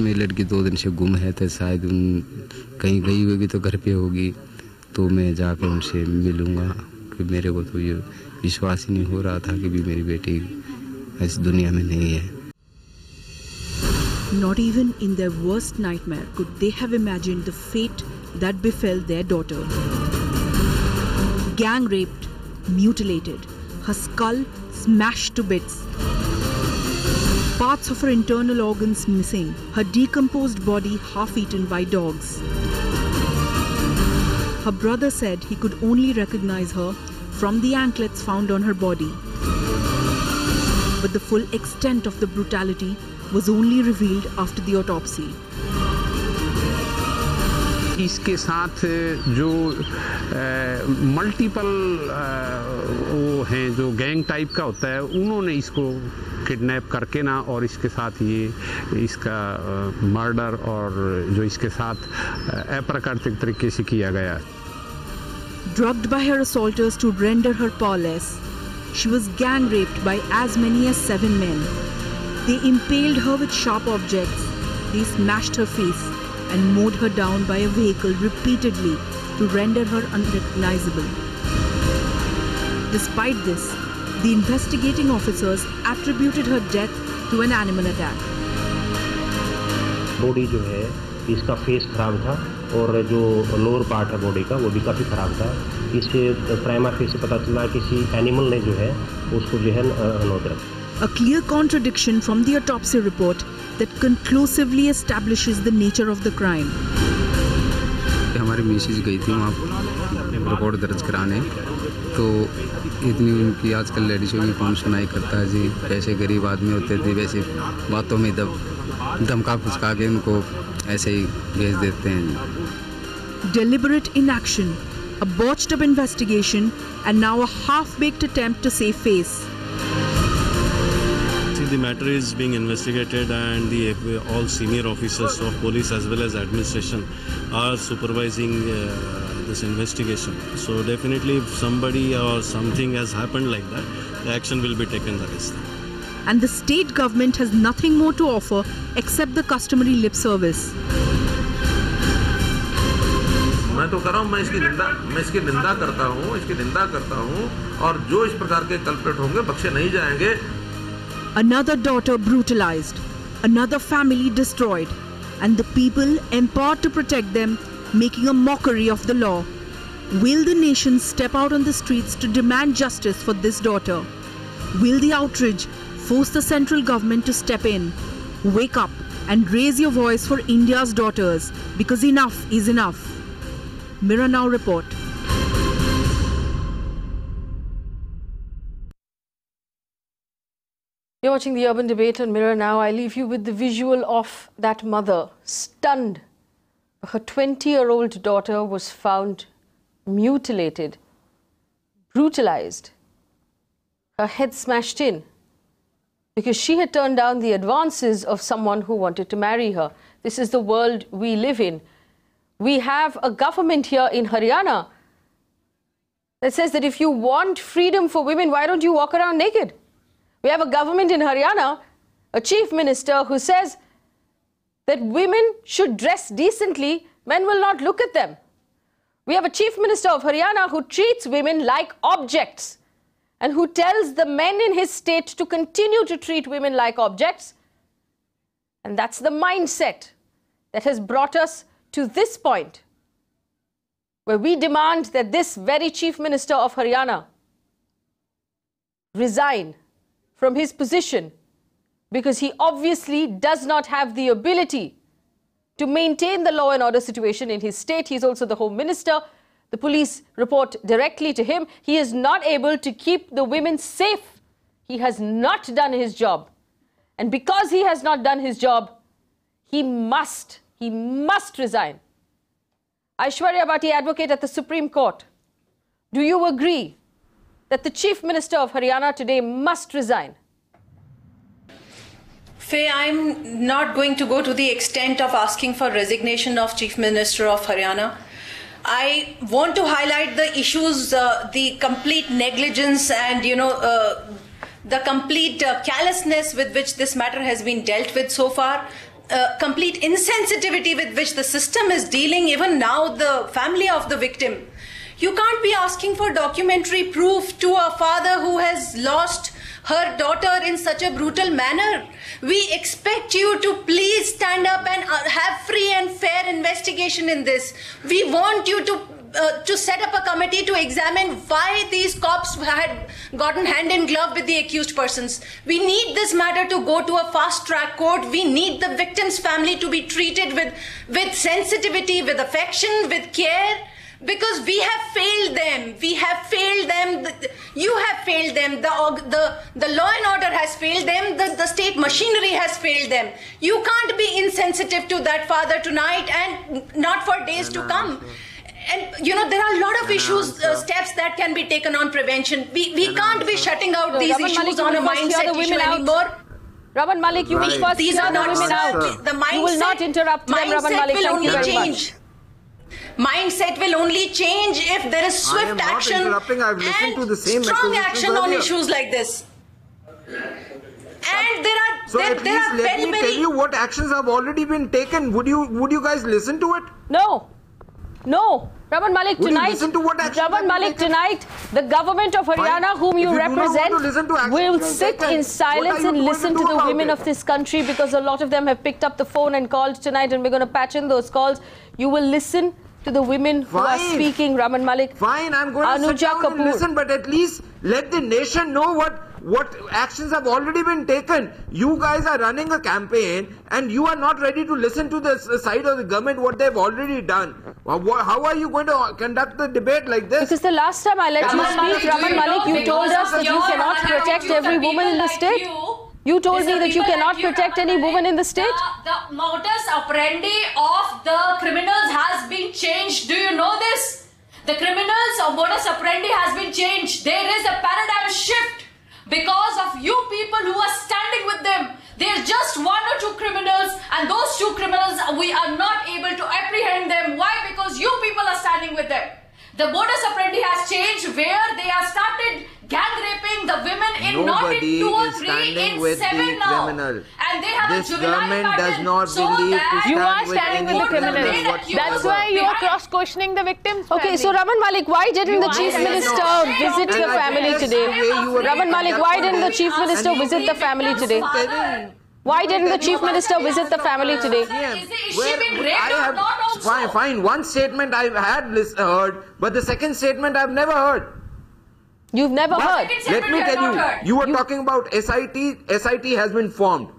मेरी लड़की 2 दिन से गुम है, तो शायद कहीं गई होगी तो घर पे होगी, तो मैं जाकर उनसे मिलूँगा। कि मेरे को तो ये विश्वास ही नहीं हो रहा था कि भी मेरी बेटी इस दुनिया में नहीं है। Not even in their worst nightmare could they have imagined the fate that befell their daughter. Gang raped, mutilated, her skull smashed to bits. Parts of her internal organs missing, her decomposed body half-eaten by dogs. Her brother said he could only recognize her from the anklets found on her body. But the full extent of the brutality was only revealed after the autopsy. इसके साथ जो multiple वो हैं जो gang type का होता है, उन्होंने इसको किडनैप करके ना और इसके साथ ये इसका मर्डर और जो इसके साथ अप्राकृतिक तरीके से किया गया। Drugged by her assaulters to render her powerless, she was gang raped by as many as 7 men. They impaled her with sharp objects. They smashed her face and mowed her down by a vehicle repeatedly to render her unrecognizable. Despite this, the investigating officers attributed her death to an animal attack. Body जो है इसका face खराब था और जो lower part है body का वो भी काफ़ी खराब था। इससे प्राइमा फेस से पता चला किसी एनिमल ने जो है उसको जो है नोट रखा। A clear contradiction from the autopsy report that conclusively establishes the nature of the crime. हमारी मिसेज गई थी वहाँ रिपोर्ट दर्ज कराने, तो इतनी उनकी आजकल लेडीज़ों की कौन सुनाई करता है जी। वैसे गरीब आदमी होते थे, वैसे बातों में धमका फुसका के उनको ऐसे ही भेज देते हैं। Deliberate inaction, a botched up investigation, and now a half-baked attempt to save face. The matter is being investigated and all senior officers of police as well as administration are supervising this investigation. So definitely if somebody or something has happened like that, the action will be taken against them. And the state government has nothing more to offer except the customary lip service. मैं तो कर रहा हूँ, मैं इसकी निंदा करता हूँ और जो इस प्रकार के कल्प्रिट होंगे बख्शे नहीं जाएंगे। Another daughter brutalized, another family destroyed, and the people empowered to protect them making a mockery of the law. Will the nation step out on the streets to demand justice for this daughter? Will the outrage force the central government to step in? Wake up and raise your voice for India's daughters, because enough is enough. Mirror Now report. You're watching the Urban Debate on Mirror Now. I leave you with the visual of that mother, stunned. Her 20-year-old daughter was found mutilated, brutalized, her head smashed in, because she had turned down the advances of someone who wanted to marry her. This is the world we live in. We have a government here in Haryana that says that if you want freedom for women, why don't you walk around naked? We have a government in Haryana, a chief minister who says that women should dress decently, men will not look at them. We have a chief minister of Haryana who treats women like objects and who tells the men in his state to continue to treat women like objects. And that's the mindset that has brought us to this point, where we demand that this very chief minister of Haryana resign from his position, because he obviously does not have the ability to maintain the law and order situation in his state. He's also the Home Minister. The police report directly to him. He is not able to keep the women safe. He has not done his job. And because he has not done his job, he must resign. Aishwarya Bhati, advocate at the Supreme Court, do you agree that the Chief Minister of Haryana today must resign? Faye, I'm not going to go to the extent of asking for resignation of Chief Minister of Haryana. I want to highlight the issues, the complete negligence and, the complete callousness with which this matter has been dealt with so far. complete insensitivity with which the system is dealing, even now the family of the victim. You can't be asking for documentary proof to a father who has lost her daughter in such a brutal manner. We expect you to please stand up and have free and fair investigation in this. We want you to set up a committee to examine why these cops had gotten hand in glove with the accused persons. We need this matter to go to a fast track court. We need the victim's family to be treated with sensitivity, with affection, with care. Because we have failed them. We have failed them. You have failed them. The law and order has failed them. The state machinery has failed them. You can't be insensitive to that father tonight and not for days to come. And you know, there are a lot of issues, steps that can be taken on prevention. We can't be shutting out these issues on a mindset issue anymore. Raman Malik, you will first These hear are the not women out. The mindset, you will not interrupt them, Raman Malik. Thank you very much. Mindset will only change if there is swift action and strong action on issues like this. And there are so at least let me tell you what actions have already been taken. Would you guys listen to it? No. Raman Malik, tonight, Raman Malik, tonight, the government of Haryana, whom you represent, will sit in silence and listen to the women of this country, because a lot of them have picked up the phone and called tonight, and we're going to patch in those calls. You will listen to the women who are speaking, Raman Malik. Fine, I'm going to sit down and listen, but at least let the nation know what actions have already been taken. You guys are running a campaign and you are not ready to listen to the side of the government, what they've already done. How are you going to conduct the debate like this? Because the last time I let you speak, Raman Malik, you told us that you cannot protect every woman in the state. You told me that you cannot protect any woman in the state. The modus operandi of the criminals has been changed. Do you know this? The criminals or modus operandi has been changed. There is a paradigm shift because of you people who are standing with them. There's just one or two criminals, and those two criminals, we are not able to apprehend them. Why? Because you people are standing with them. The modus operandi has changed, where they have started gang raping the women in not in 2 or 3, in 7 now. Criminal. And they have this a juvenile government does pattern, not so believe that to you are stand standing with the criminals. That's why you are cross-questioning the victims. Okay, so Raman Malik, why didn't the Chief Minister visit the family today? Raman Malik, why didn't the Chief Minister visit the family today? Why didn't the Chief Minister visit the family today? Fine. One statement I had heard, but the second statement I've never heard. You've never heard? Let me tell you, you were talking about SIT. SIT has been formed.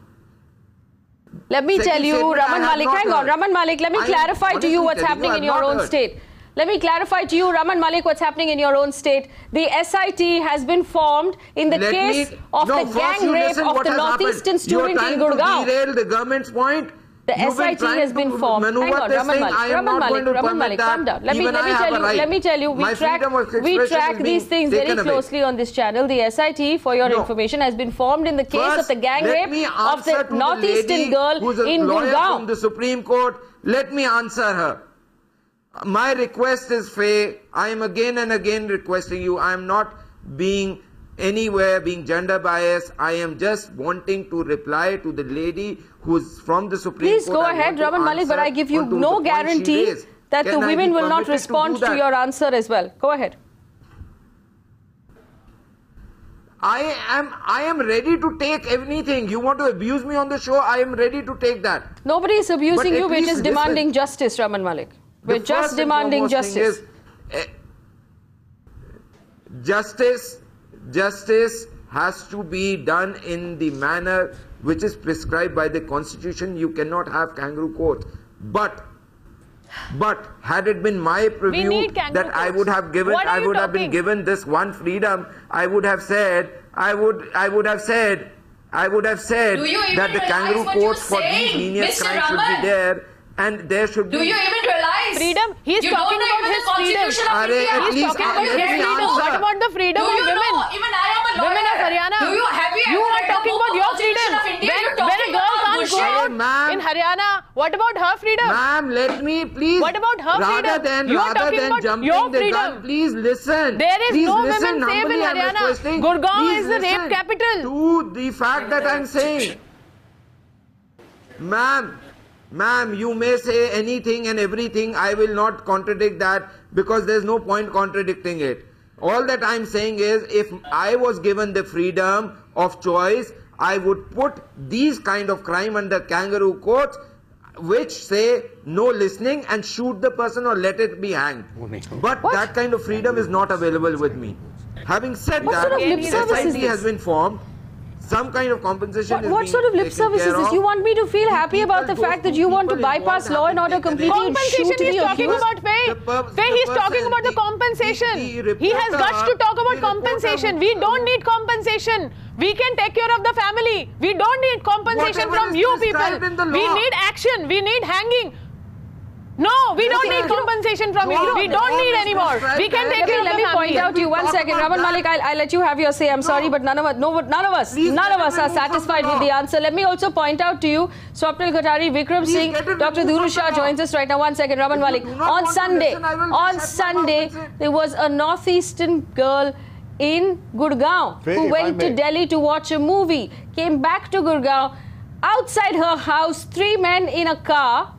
Let me tell you, Raman Malik, hang on. Raman Malik, let me clarify to you what's happening in your own state. Let me clarify to you, Raman Malik, what's happening in your own state. The SIT has been formed in the case of the gang rape of the northeastern student in Gurgaon. Derail the government's point. The SIT has been formed. Hang on, Raman Malik, calm down. Let me tell you, we track these things very closely on this channel. The SIT, for your information, has been formed in the case of the gang rape of the northeastern girl in Gurgaon. From the Supreme Court, let me answer her. My request is fair. I am again and again requesting you. I am not being gender biased. I am just wanting to reply to the lady who's from the Supreme Court. Please go ahead, Raman Malik, but I give you no guarantee that the women will not respond to your answer as well. Go ahead. I am ready to take anything. You want to abuse me on the show? I am ready to take that. Nobody is abusing you. We're just demanding justice, Raman Malik. We're just demanding justice. Justice has to be done in the manner which is prescribed by the Constitution. You cannot have kangaroo courts. But had it been my preview that I would have been given this one freedom, I would have said that the kangaroo courts for these heinous crimes should be there. And there should be... Do you even realize? Freedom? He's talking about his freedom. He's talking about his freedom. What about the freedom of women? Even I am a lawyer. Women of Haryana. You are talking about your freedom. When a girl can't go out in Haryana, what about her freedom? Ma'am, let me please... What about her freedom? Rather than jumping the gun, please listen. There is no women safe in Haryana. Gurgaon is the rape capital. To the fact that I'm saying. Ma'am... Ma'am, you may say anything and everything. I will not contradict that because there's no point contradicting it. All that I'm saying is, if I was given the freedom of choice, I would put these kind of crime under kangaroo courts, which say no listening and shoot the person or let it be hanged. But that kind of freedom is not available with me. Having said that, SIT has been formed. Some kind of compensation is what sort of lip service is this? You want me to feel happy about the fact that you want to bypass law and order completely and shoot the accused? Compensation he's talking about, Faye, he's talking about the compensation. He has guts to talk about compensation. We don't need compensation. We can take care of the family. We don't need compensation from you people. We need action. We need hanging. No, we don't need compensation from you. We don't need any more. We can take care of the family. Let me point out to you 1 second. Raman Malik, I'll let you have your say. I'm sorry, but none of us are satisfied with the answer. Let me also point out to you, Swapnil Kothari, Vikram Singh, Dr. Dhuru Shah joins us right now. 1 second, Raman Malik. On Sunday, there was a northeastern girl in Gurgaon who went to Delhi to watch a movie, came back to Gurgaon. Outside her house, 3 men in a car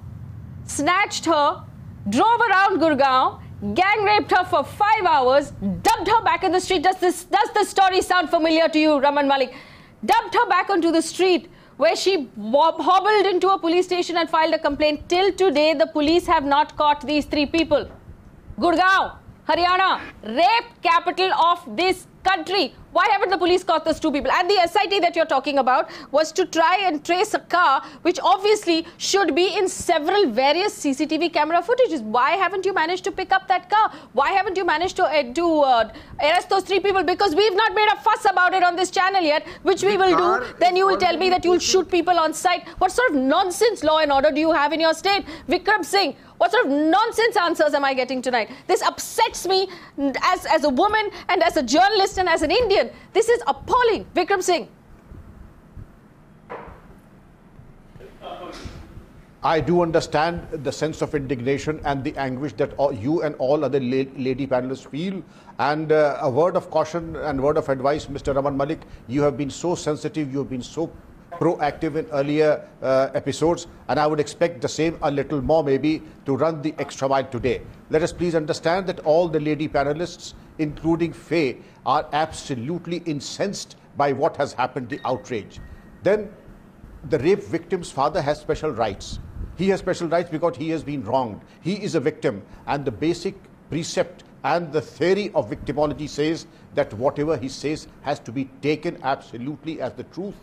snatched her, drove around Gurgaon, gang raped her for 5 hours, dumped her back in the street. Does the story sound familiar to you, Raman Malik? Dumped her back onto the street, where she hobbled into a police station and filed a complaint. Till today, the police have not caught these 3 people. Gurgaon, Haryana, rape capital of this country. Why haven't the police caught those 2 people? And the SIT that you're talking about was to try and trace a car which obviously should be in several various CCTV camera footages. Why haven't you managed to pick up that car? Why haven't you managed to arrest those 3 people? Because we've not made a fuss about it on this channel yet, which we will do. Then you will tell me that you'll shoot people on sight. What sort of nonsense law and order do you have in your state? Vikram Singh, what sort of nonsense answers am I getting tonight? This upsets me as a woman and as a journalist and as an Indian. This is appalling. Vikram Singh. I do understand the sense of indignation and the anguish that you and all other lady panelists feel. And a word of caution and word of advice, Mr. Raman Malik, you have been so sensitive, you have been so proactive in earlier episodes, and I would expect the same, a little more maybe, to run the extra mile today. Let us please understand that all the lady panelists, including Faye, are absolutely incensed by what has happened, the outrage. Then the rape victim's father has special rights. He has special rights because he has been wronged. He is a victim, and the basic precept and the theory of victimology says that whatever he says has to be taken absolutely as the truth.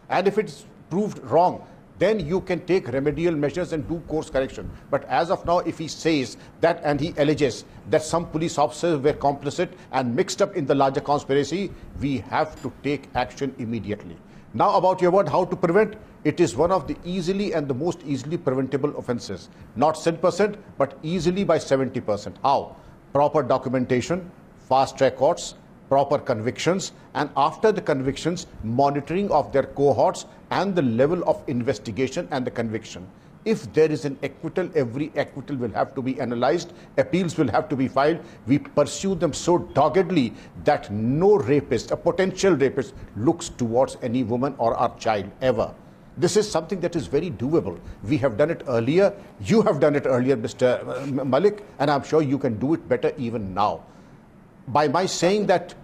And if it's proved wrong, then you can take remedial measures and do course correction. But as of now, if he says that and he alleges that some police officers were complicit and mixed up in the larger conspiracy, we have to take action immediately. Now about your word, how to prevent. It is one of the easily and the most easily preventable offences. Not 10%, but easily by 70%. How? Proper documentation, fast track courts, proper convictions, and after the convictions, monitoring of their cohorts and the level of investigation and the conviction. If there is an acquittal, every acquittal will have to be analyzed, appeals will have to be filed. We pursue them so doggedly that no rapist, a potential rapist, looks towards any woman or our child ever. This is something that is very doable. We have done it earlier. You have done it earlier, Mr. Malik, and I'm sure you can do it better even now. By my saying that,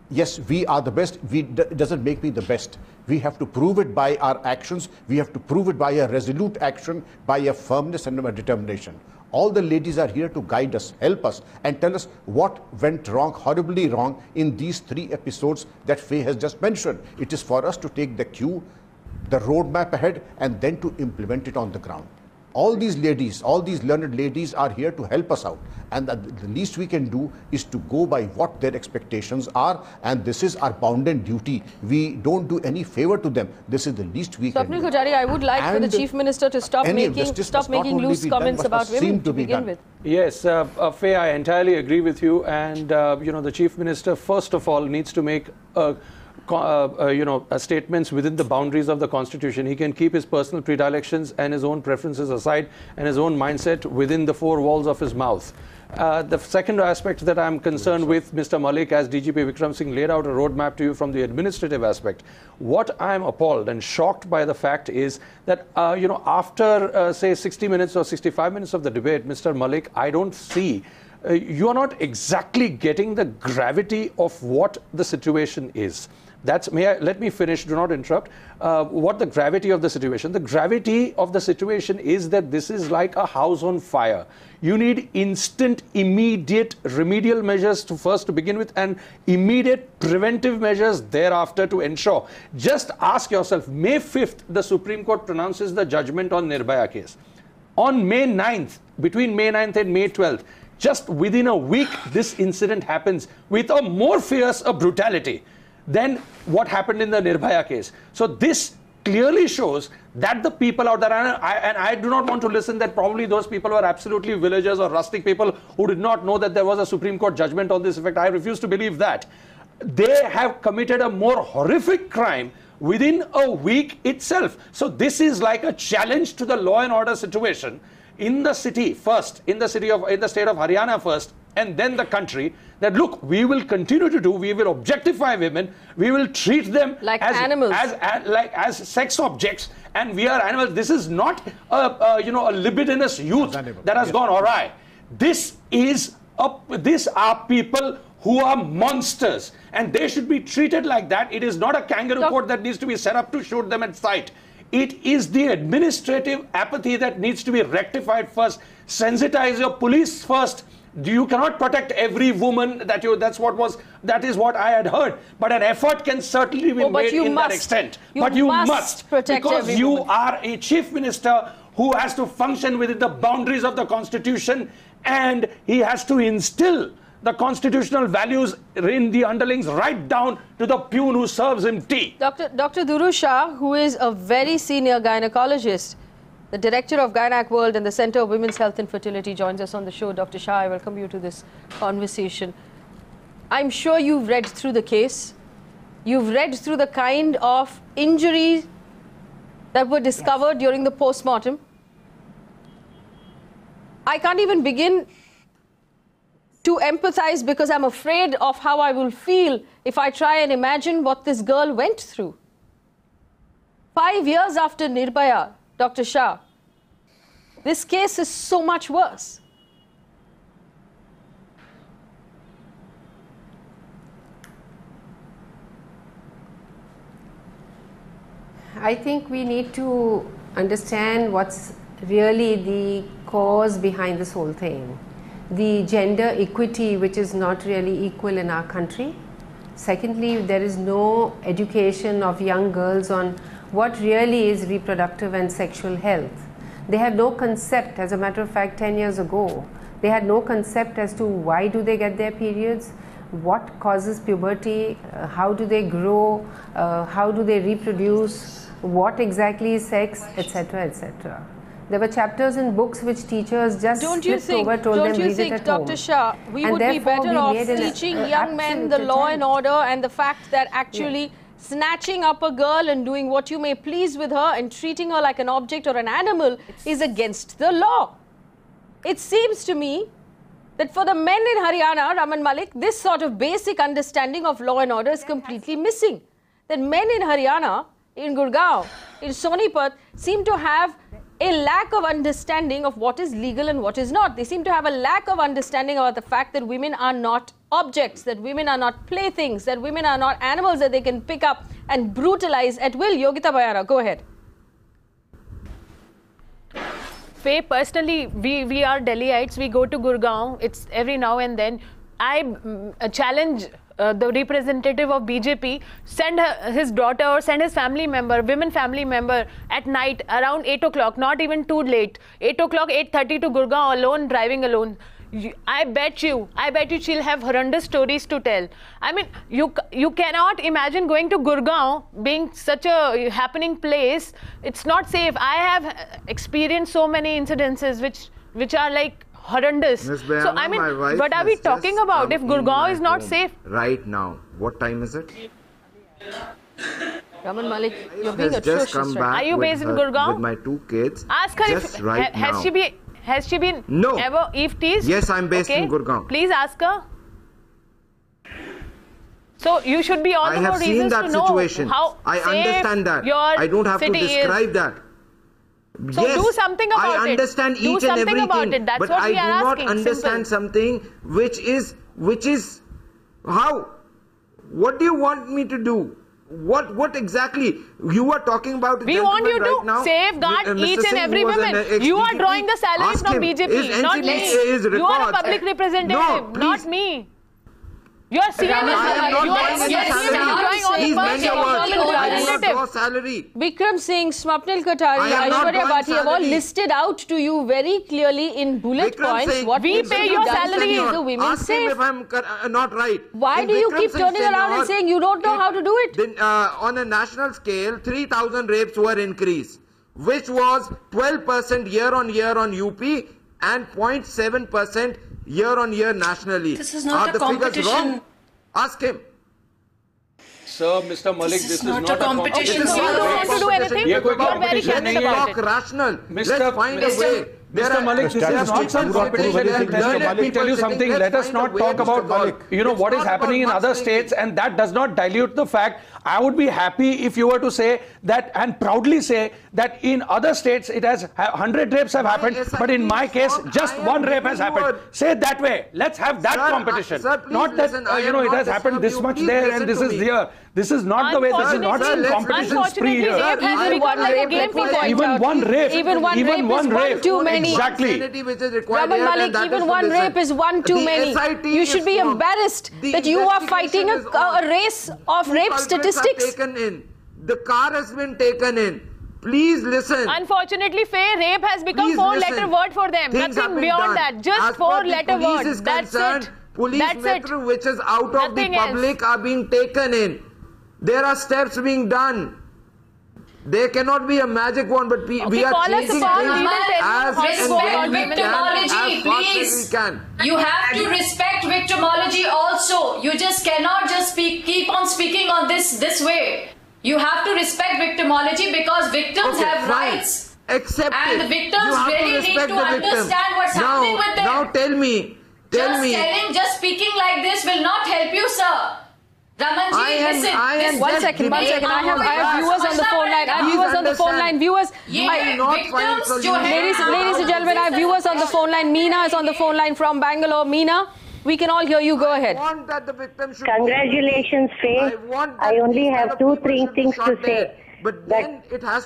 yes, we are the best, it doesn't make me the best. We have to prove it by our actions. We have to prove it by a resolute action, by a firmness and a determination. All the ladies are here to guide us, help us, and tell us what went wrong, horribly wrong, in these 3 episodes that Faye has just mentioned. It is for us to take the cue, the roadmap ahead, and then to implement it on the ground. All these ladies, all these learned ladies are here to help us out, and the least we can do is to go by what their expectations are, and this is our bounden duty. We don't do any favor to them. This is the least we can do. Swapnil Kothari, I would like for the Chief Minister to stop making loose comments about women to begin with. Yes, Faye, I entirely agree with you, and you know, the Chief Minister first of all needs to make a statements within the boundaries of the Constitution. He can keep his personal predilections and his own preferences aside and his own mindset within the four walls of his mouth. The second aspect that I'm concerned with, Mr. Malik, as DGP Vikram Singh laid out a roadmap to you from the administrative aspect. What I'm appalled and shocked by the fact is that, after, say, 60 minutes or 65 minutes of the debate, Mr. Malik, I don't see you are not exactly getting the gravity of what the situation is. Let me finish, do not interrupt. What the gravity of the situation? The gravity of the situation is that this is like a house on fire. You need instant, immediate remedial measures to begin with, and immediate preventive measures thereafter to ensure. Just ask yourself, May 5th, the Supreme Court pronounces the judgment on Nirbhaya case. On May 9th, between May 9th and May 12th, just within a week, this incident happens with a more fierce brutality than what happened in the Nirbhaya case. So this clearly shows that the people out there, and I do not want to listen that probably those people were absolutely villagers or rustic people who did not know that there was a Supreme Court judgment on this effect. I refuse to believe that. They have committed a more horrific crime within a week itself. So this is like a challenge to the law and order situation in the city first, in the state of Haryana first, and then the country, that look, we will continue to do, we will objectify women, we will treat them like as animals, as sex objects, and we are animals. This is not a libidinous youth that has gone awry. These are people who are monsters, and they should be treated like that. It is not a kangaroo court that needs to be set up to shoot them at sight. It is the administrative apathy that needs to be rectified first. Sensitize your police first. You cannot protect every woman that is what I had heard. But an effort can certainly be made in that extent. But you must protect because you are a chief minister who has to function within the boundaries of the Constitution, and he has to instill the constitutional values in the underlings right down to the peon who serves him tea. Dr. Dhuru Shah, who is a very senior gynecologist, the director of Gynac World and the Center of Women's Health and Fertility, joins us on the show. Dr. Shah, I welcome you to this conversation. I'm sure you've read through the case. You've read through the kind of injuries that were discovered during the post-mortem. I can't even begin to empathize because I'm afraid of how I will feel if I try and imagine what this girl went through. 5 years after Nirbhaya, Dr. Shah, this case is so much worse. I think we need to understand what's really the cause behind this whole thing. The gender equity, which is not really equal in our country. Secondly, there is no education of young girls on what really is reproductive and sexual health. They have no concept. As a matter of fact, 10 years ago, they had no concept as to why do they get their periods, what causes puberty, how do they grow, how do they reproduce, what exactly is sex, etc., etc. There were chapters in books which teachers just told them read it at home. Don't you think, Dr. Shah, we would be better off teaching young men the law and order and the fact that actually snatching up a girl and doing what you may please with her and treating her like an object or an animal is against the law? It seems to me that for the men in Haryana, Raman Malik, this sort of basic understanding of law and order is completely missing. That men in Haryana, in Gurgaon, in Sonipat, seem to have a lack of understanding of what is legal and what is not. They seem to have a lack of understanding about the fact that women are not objects, that women are not playthings, that women are not animals that they can pick up and brutalize at will. Yogita Bayara, go ahead. Faye, personally, we are Delhiites. We go to Gurgaon. It's every now and then. I challenge the representative of BJP, send his daughter or send his family member, women family member at night around 8 o'clock, not even too late, 8 o'clock, 8:30 to Gurgaon alone, driving alone. I bet you she'll have horrendous stories to tell. I mean, you cannot imagine going to Gurgaon being such a happening place. It's not safe. I have experienced so many incidences which are like horrendous. So I mean, what are we talking about if Gurgaon is not safe? Right now, what time is it? Raman Malik, you're being Has just come atrocious. back Are you with based in her- Gurgaon? With my 2 kids. Ask her just if right has now. she been No. ever Eve teased? Yes, I'm based in Okay. Gurgaon. Please ask her. So you should be all I the more have seen reasons that to know situation. how I safe understand that. your I don't have to city is. describe that. So yes, do something about it. I understand Do each and something everything, about it. That's but what I we are do not asking. understand Simple. something which is how. What do you want me to do? What exactly you are talking about? We want you right to now, safeguard Mr. each and Singh, every who was woman. an You are ex-DGP, drawing the salary ask from him, BJP, his not NCD, me. his You are a records. public representative, No, not please. me. Your CM I am not drawing any is salary. drawing all Please the mind your words. I do not representative. draw salary. Bikram Singh, Swapnil Katari, I am not Aishwarya drawing Bhatia have all salary. listed out to you very clearly in bullet Vikram points Singh, what we needs to pay be your done to salary. keep the women Ask him safe. if I'm not right. Why If do you Vikram keep Singh turning around and tenure, saying you don't know how to do it? Then, on a national scale, 3,000 rapes were increased, which was 12% year on year on UP and 0.7% year on year nationally. This is not Are a the figures competition. wrong? Ask him. Sir, Mr. Malik, This is not a competition. This is You not don't a want to do competition. anything? ये कोई You are very competition candid नहीं है. about Talk it. rational. Mr. Let's find a way. Mr. Malik, this is not some competition. Let me tell you something. Let us not talk about what is happening in other states, and that does not dilute the fact. I would be happy if you were to say that and proudly say that in other states it has 100 rapes have happened, but in my case just one rape has happened. Say it that way. Let's have that competition. Not that it has happened this much there and this is here. This is not the way. This is not some competition spree here. Rape has become like a game for point Even out. one rape. Even one rape is one too many. Exactly. Raman Malik, even one rape is one too many. You should be embarrassed that you are fighting a race of rape statistics. The car has been taken in. Please listen. Unfortunately, Faye, rape has become Please four-letter listen. word for them. Things have Nothing been beyond done. that. Just As far as the four-letter police word. is That's concerned, it. Police That's matter it. which is out of the Nothing else. public are being taken in. There are steps being done. There cannot be a magic one, but we are call us changing upon, things we will tell you as how to and go when about we can, victimology, as fast please. as we can. You have to respect victimology also. You just cannot just keep on speaking on this way. You have to respect victimology because victims Okay, have fine. rights. Accept And it. the victims You have really need respect to the victim. understand what's happening with them. Now tell me. Just speaking like this will not help you, sir. Ramanji, listen. One second. I have viewers on the phone line. Viewers, ladies and gentlemen, I have viewers on the phone line. Meena is on the phone line from Bangalore. Meena, we can all hear you. Go ahead. Congratulations, Faye. I only have three things to say. That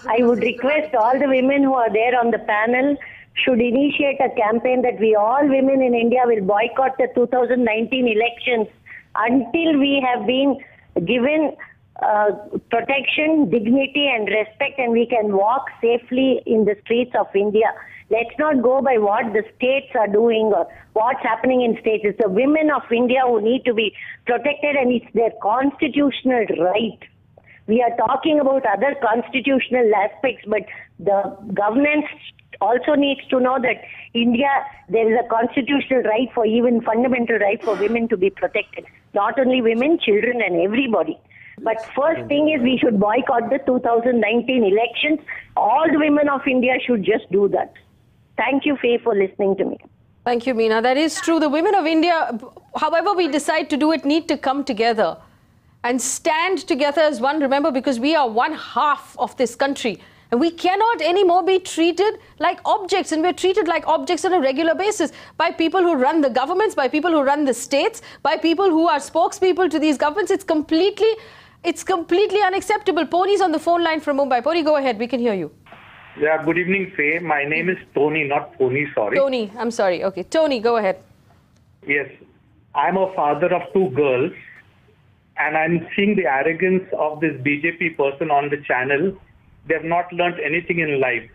I would request all the women who are there on the panel should initiate a campaign that we all women in India will boycott the 2019 elections until we have been given protection, dignity and respect, and we can walk safely in the streets of India. Let's not go by what the states are doing or what's happening in states. It's the women of India who need to be protected, and it's their constitutional right. We are talking about other constitutional aspects, but the governance also needs to know that India, there is a constitutional right for even fundamental right for women to be protected. Not only women, children and everybody. But first thing is we should boycott the 2019 elections. All the women of India should just do that. Thank you, Faye, for listening to me. Thank you, Meena. That is true. The women of India, however we decide to do it, need to come together and stand together as one. Remember, because we are one half of this country. And we cannot anymore be treated like objects, and we're treated like objects on a regular basis by people who run the governments, by people who run the states, by people who are spokespeople to these governments. It's completely unacceptable. Pony's on the phone line from Mumbai. Pony, go ahead. We can hear you. Yeah, good evening, Faye. My name is Tony, not Pony, sorry. Tony, I'm sorry. Okay, Tony, go ahead. Yes, I'm a father of 2 girls, and I'm seeing the arrogance of this BJP person on the channel. They have not learnt anything in life.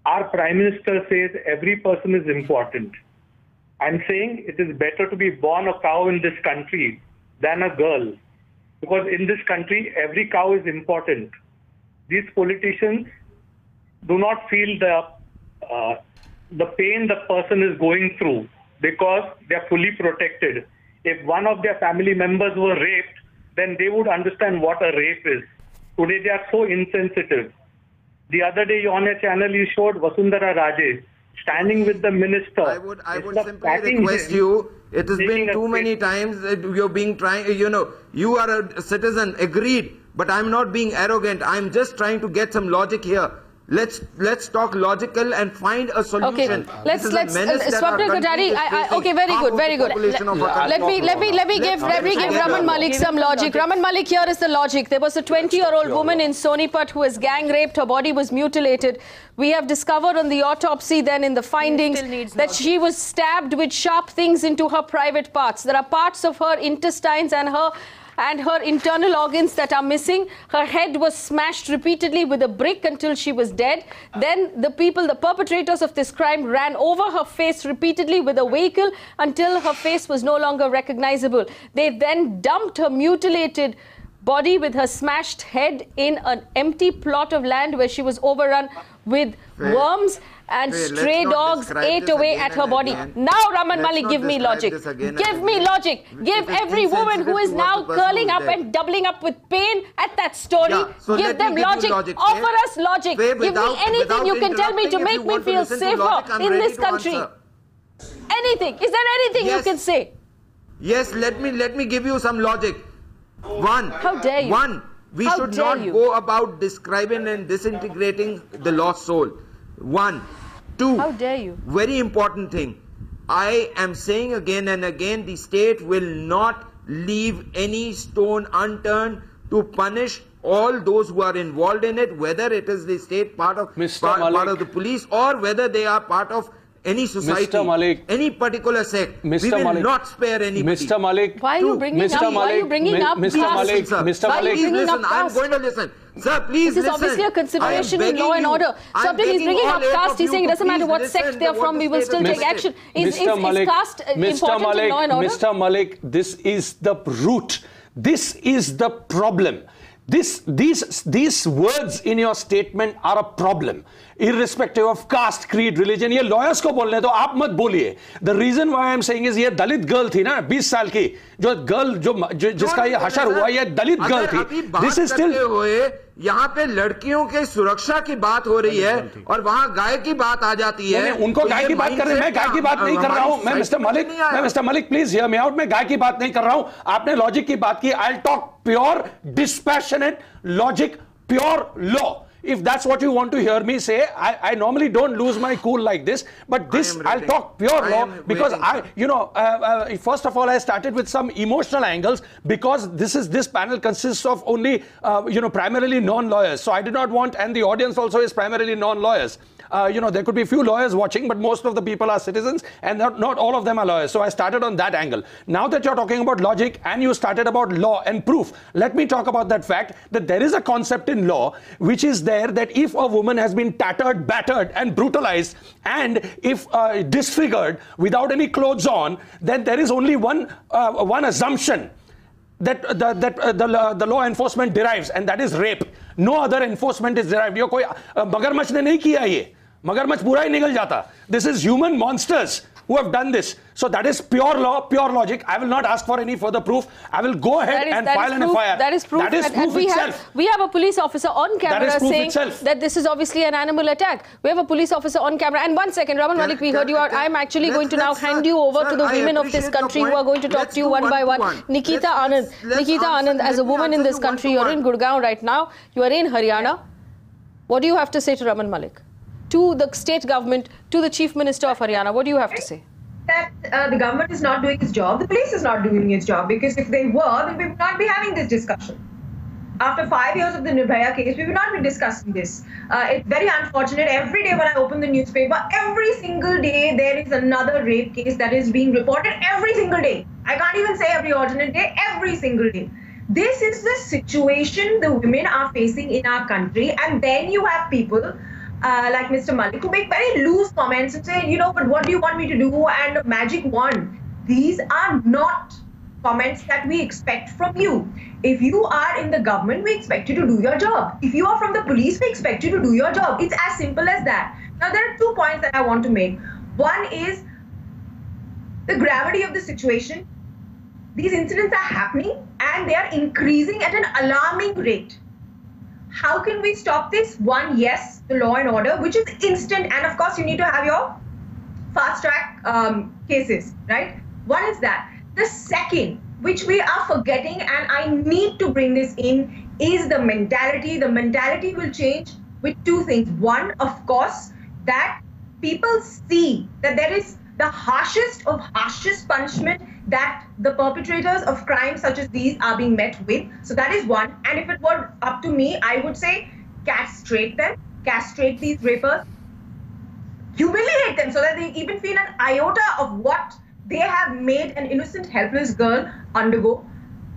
Our Prime Minister says every person is important. I'm saying it is better to be born a cow in this country than a girl. Because in this country, every cow is important. These politicians do not feel the pain the person is going through because they are fully protected. If one of their family members were raped, then they would understand what a rape is. Today they are so insensitive. The other day on your channel you showed Vasundhara Raje standing with the minister. I would simply request you. It has been too many times that you're being you are a citizen, agreed, but I'm not being arrogant. I'm just trying to get some logic here. Let's talk logical and find a solution. Okay, let's Swapnil Kothari. Okay, very good. Let me give Raman Malik some logic. Raman Malik, here is the logic. There was a 20-year-old woman in Sonipat who was gang raped. Her body was mutilated. We have discovered on the autopsy, then in the findings, that she was stabbed with sharp things into her private parts. There are parts of her intestines and her internal organs that are missing. Her head was smashed repeatedly with a brick until she was dead. Then the perpetrators of this crime ran over her face repeatedly with a vehicle until her face was no longer recognizable. They then dumped her mutilated body with her smashed head in an empty plot of land where she was overrun with worms, and stray dogs ate away at her body. Now, Raman Malik, give me logic. Give me logic. Give every woman who is now curling up and doubling up with pain at that story, give them logic. Offer us logic. Give me anything you can tell me to make me feel safer in this country. Anything. Is there anything you can say? Yes, let me give you some logic. One. How dare you? One. We should not go about describing and disintegrating the lost soul. One. Two. How dare you? Very important thing. I am saying again and again, the state will not leave any stone unturned to punish all those who are involved in it, whether it is the state part of the police or whether they are part of any society, Mr. Malik, any particular sect. Mr. We will Malik, not spare anybody. Mr. Malik, why are you bringing up? Mr. Why are you bringing up? Mr. Malik, Mr. Malik, please listen. I'm going to listen. Sir, please listen. This is obviously a consideration in law and order. So he's bringing up caste. He's saying it doesn't matter what sect they're from, we will still take action. Is caste important in law and order? Mr. Malik, this is the root. This is the problem. These words in your statement are a problem, irrespective of caste, creed, religion. ये lawyers को बोलने तो आप मत बोलिए. The reason why I am saying is ये दलित girl थी ना 20 साल की, जो girl जिसका ये हशर हुआ, ये दलित girl थी. This is still यहाँ पे लड़कियों के सुरक्षा की बात हो रही है और वहाँ गाय की बात आ जाती है. उनको गाय की बात कर रहे हैं, मैं गाय की बात नहीं कर रहा हूँ. मैं mister Malik please hear me out. मैं गाय की बात नहीं कर रहा हूँ. आपने लॉजिक की बात की. I'll talk pure dispassionate logic, pure law. If that's what you want to hear me say, I normally don't lose my cool like this, but this I'll talk pure law because first of all, I started with some emotional angles because this panel consists of only, primarily non-lawyers. So I did not want, and the audience also is primarily non-lawyers. There could be a few lawyers watching, but most of the people are citizens and not all of them are lawyers. So I started on that angle. Now that you're talking about logic and you started about law and proof, let me talk about that fact that there is a concept in law which is there that if a woman has been tattered, battered and brutalized and if disfigured without any clothes on, then there is only one assumption that the law enforcement derives, and that is rape. No other enforcement is derived. ये कोई मगरमच्छ ने नहीं किया ये. मगरमच्छ पूरा ही निकल जाता. This is human monsters who have done this. So that is pure law, pure logic. I will not ask for any further proof. I will go ahead and file an FIR. That is proof. That is proof itself. We have a police officer on camera saying that this is obviously an animal attack. We have a police officer on camera. And 1 second, Raman Malik, we heard you out. I'm actually going to now hand you over to the women of this country who are going to talk to you one by one. Nikita Anand. Nikita Anand, as a woman in this country, you're in Gurgaon right now. You are in Haryana. What do you have to say to Raman Malik? To the state government, to the Chief Minister of Haryana, what do you have to say? That the government is not doing its job, the police is not doing its job, because if they were, then we would not be having this discussion. After 5 years of the Nirbhaya case, we would not be discussing this. It's very unfortunate. Every day when I open the newspaper, every single day there is another rape case that is being reported every single day. I can't even say every alternate day, every single day. This is the situation the women are facing in our country, and then you have people like Mr. Malik who make very loose comments and say, but what do you want me to do? And magic wand. These are not comments that we expect from you. If you are in the government, we expect you to do your job. If you are from the police, we expect you to do your job. It's as simple as that. Now, there are 2 points that I want to make. One is the gravity of the situation. These incidents are happening, and and they are increasing at an alarming rate. How can we stop this? One, yes, the law and order, which is instant, and of course you need to have your fast track cases, right? One is that. The second, which we are forgetting, and I need to bring this in, is the mentality. The mentality will change with two things. One, of course, that people see that there is the harshest of harshest punishment that the perpetrators of crimes such as these are being met with. So that is one. And if it were up to me, I would say castrate them, castrate these rapers, humiliate them so that they even feel an iota of what they have made an innocent, helpless girl undergo.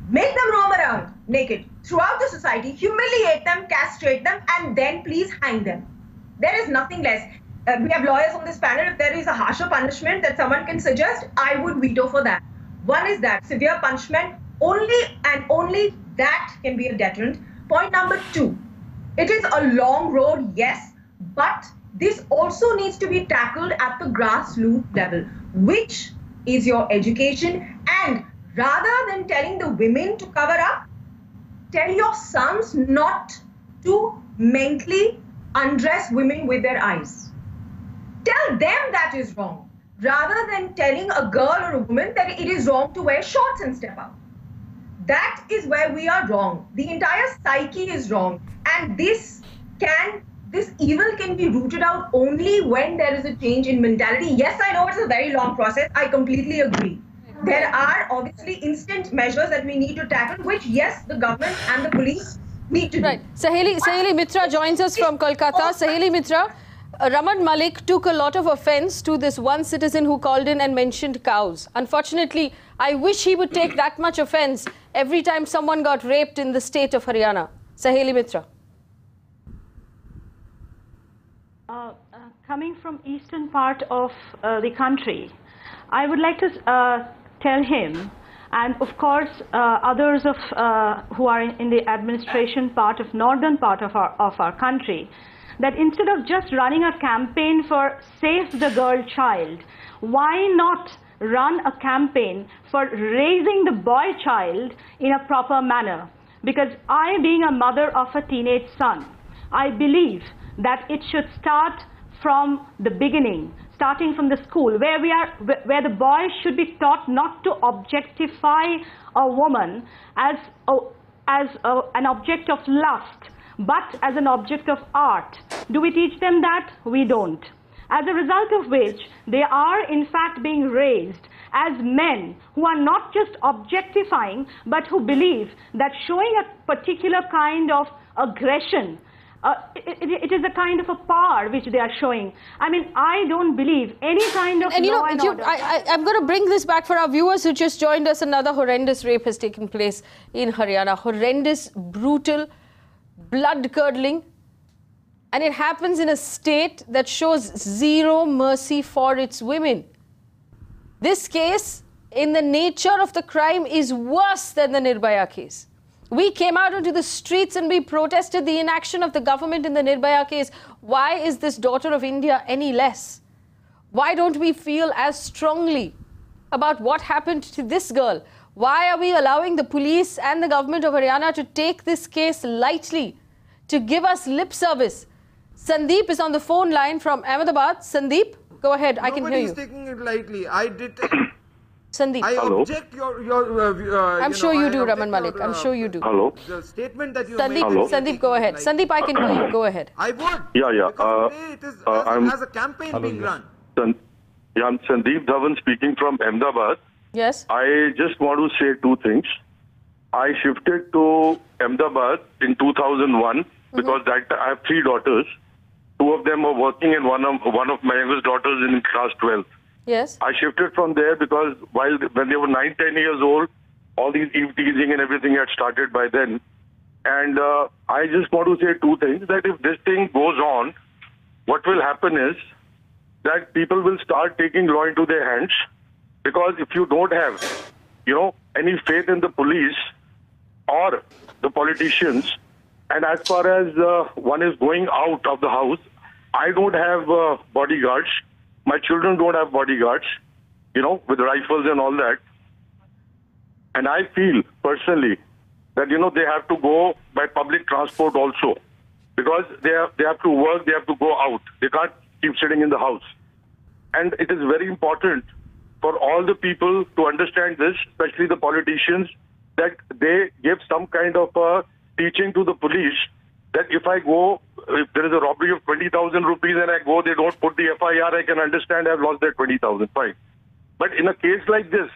Make them roam around naked throughout the society, humiliate them, castrate them, and then please hang them. There is nothing less. We have lawyers on this panel. If there is a harsher punishment that someone can suggest, I would veto for that. One is that severe punishment, only and only that can be a deterrent. Point number two, it is a long road, yes, but this also needs to be tackled at the grassroots level, which is your education. And rather than telling the women to cover up, tell your sons not to mentally undress women with their eyes. Tell them that is wrong, rather than telling a girl or a woman that it is wrong to wear shorts and step out. That is where we are wrong. The entire psyche is wrong. And this evil can be rooted out only when there is a change in mentality. Yes, I know it's a very long process. I completely agree. There are obviously instant measures that we need to tackle, which, yes, the government and the police need to do. Right. Saheli Mitra joins us from Kolkata. Saheli Mitra, Raman Malik took a lot of offense to this one citizen who called in and mentioned cows. Unfortunately, I wish he would take that much offense every time someone got raped in the state of Haryana. Saheli Mitra. Coming from eastern part of the country, I would like to tell him, and of course others of who are in the administration part of northern part of our country, that instead of just running a campaign for Save the Girl Child, why not run a campaign for raising the boy child in a proper manner? Because I, being a mother of a teenage son, I believe that it should start from the beginning, starting from the school, where the boy should be taught not to objectify a woman as an object of lust, but as an object of art. Do we teach them that? We don't. As a result of which, they are in fact being raised as men who are not just objectifying, but who believe that showing a particular kind of aggression, it is a kind of a power which they are showing. I mean, I don't believe any kind of law and order. I'm going to bring this back for our viewers who just joined us. Another horrendous rape has taken place in Haryana. Horrendous, brutal, blood-curdling. And it happens in a state that shows zero mercy for its women. This case, in the nature of the crime, is worse than the Nirbhaya case. We came out into the streets and we protested the inaction of the government in the Nirbhaya case. Why is this daughter of India any less? Why don't we feel as strongly about what happened to this girl? Why are we allowing the police and the government of Haryana to take this case lightly, to give us lip service? Sandeep is on the phone line from Ahmedabad. Sandeep, go ahead. I can hear you. Nobody's taking it lightly. I did. Sandeep. I object your I'm sure you do, Raman Malik. I'm sure you do. Hello. The statement that you Sandeep, made. Sandeep, go ahead. Sandeep, I can hear you. Go ahead. I would. Yeah. Because today it is as a campaign being run. I'm Sandeep Dhawan speaking from Ahmedabad. Yes. I just want to say two things. I shifted to Ahmedabad in 2001 because I have three daughters. Two of them are working and one of my youngest daughters in class 12. Yes. I shifted from there because when they were 9-10 years old, all these eve teasing and everything had started by then. And I just want to say two things, that if this thing goes on, what will happen is that people will start taking law into their hands, because if you don't have, any faith in the police or the politicians, and as far as one is going out of the house, I don't have bodyguards. My children don't have bodyguards, with rifles and all that. And I feel personally that, they have to go by public transport also, because they have to work, they have to go out. They can't keep sitting in the house. And it is very important for all the people to understand this, especially the politicians, that they give some kind of a teaching to the police that if there is a robbery of 20,000 rupees and I go, they don't put the FIR, I can understand I've lost that 20,000, fine. But in a case like this,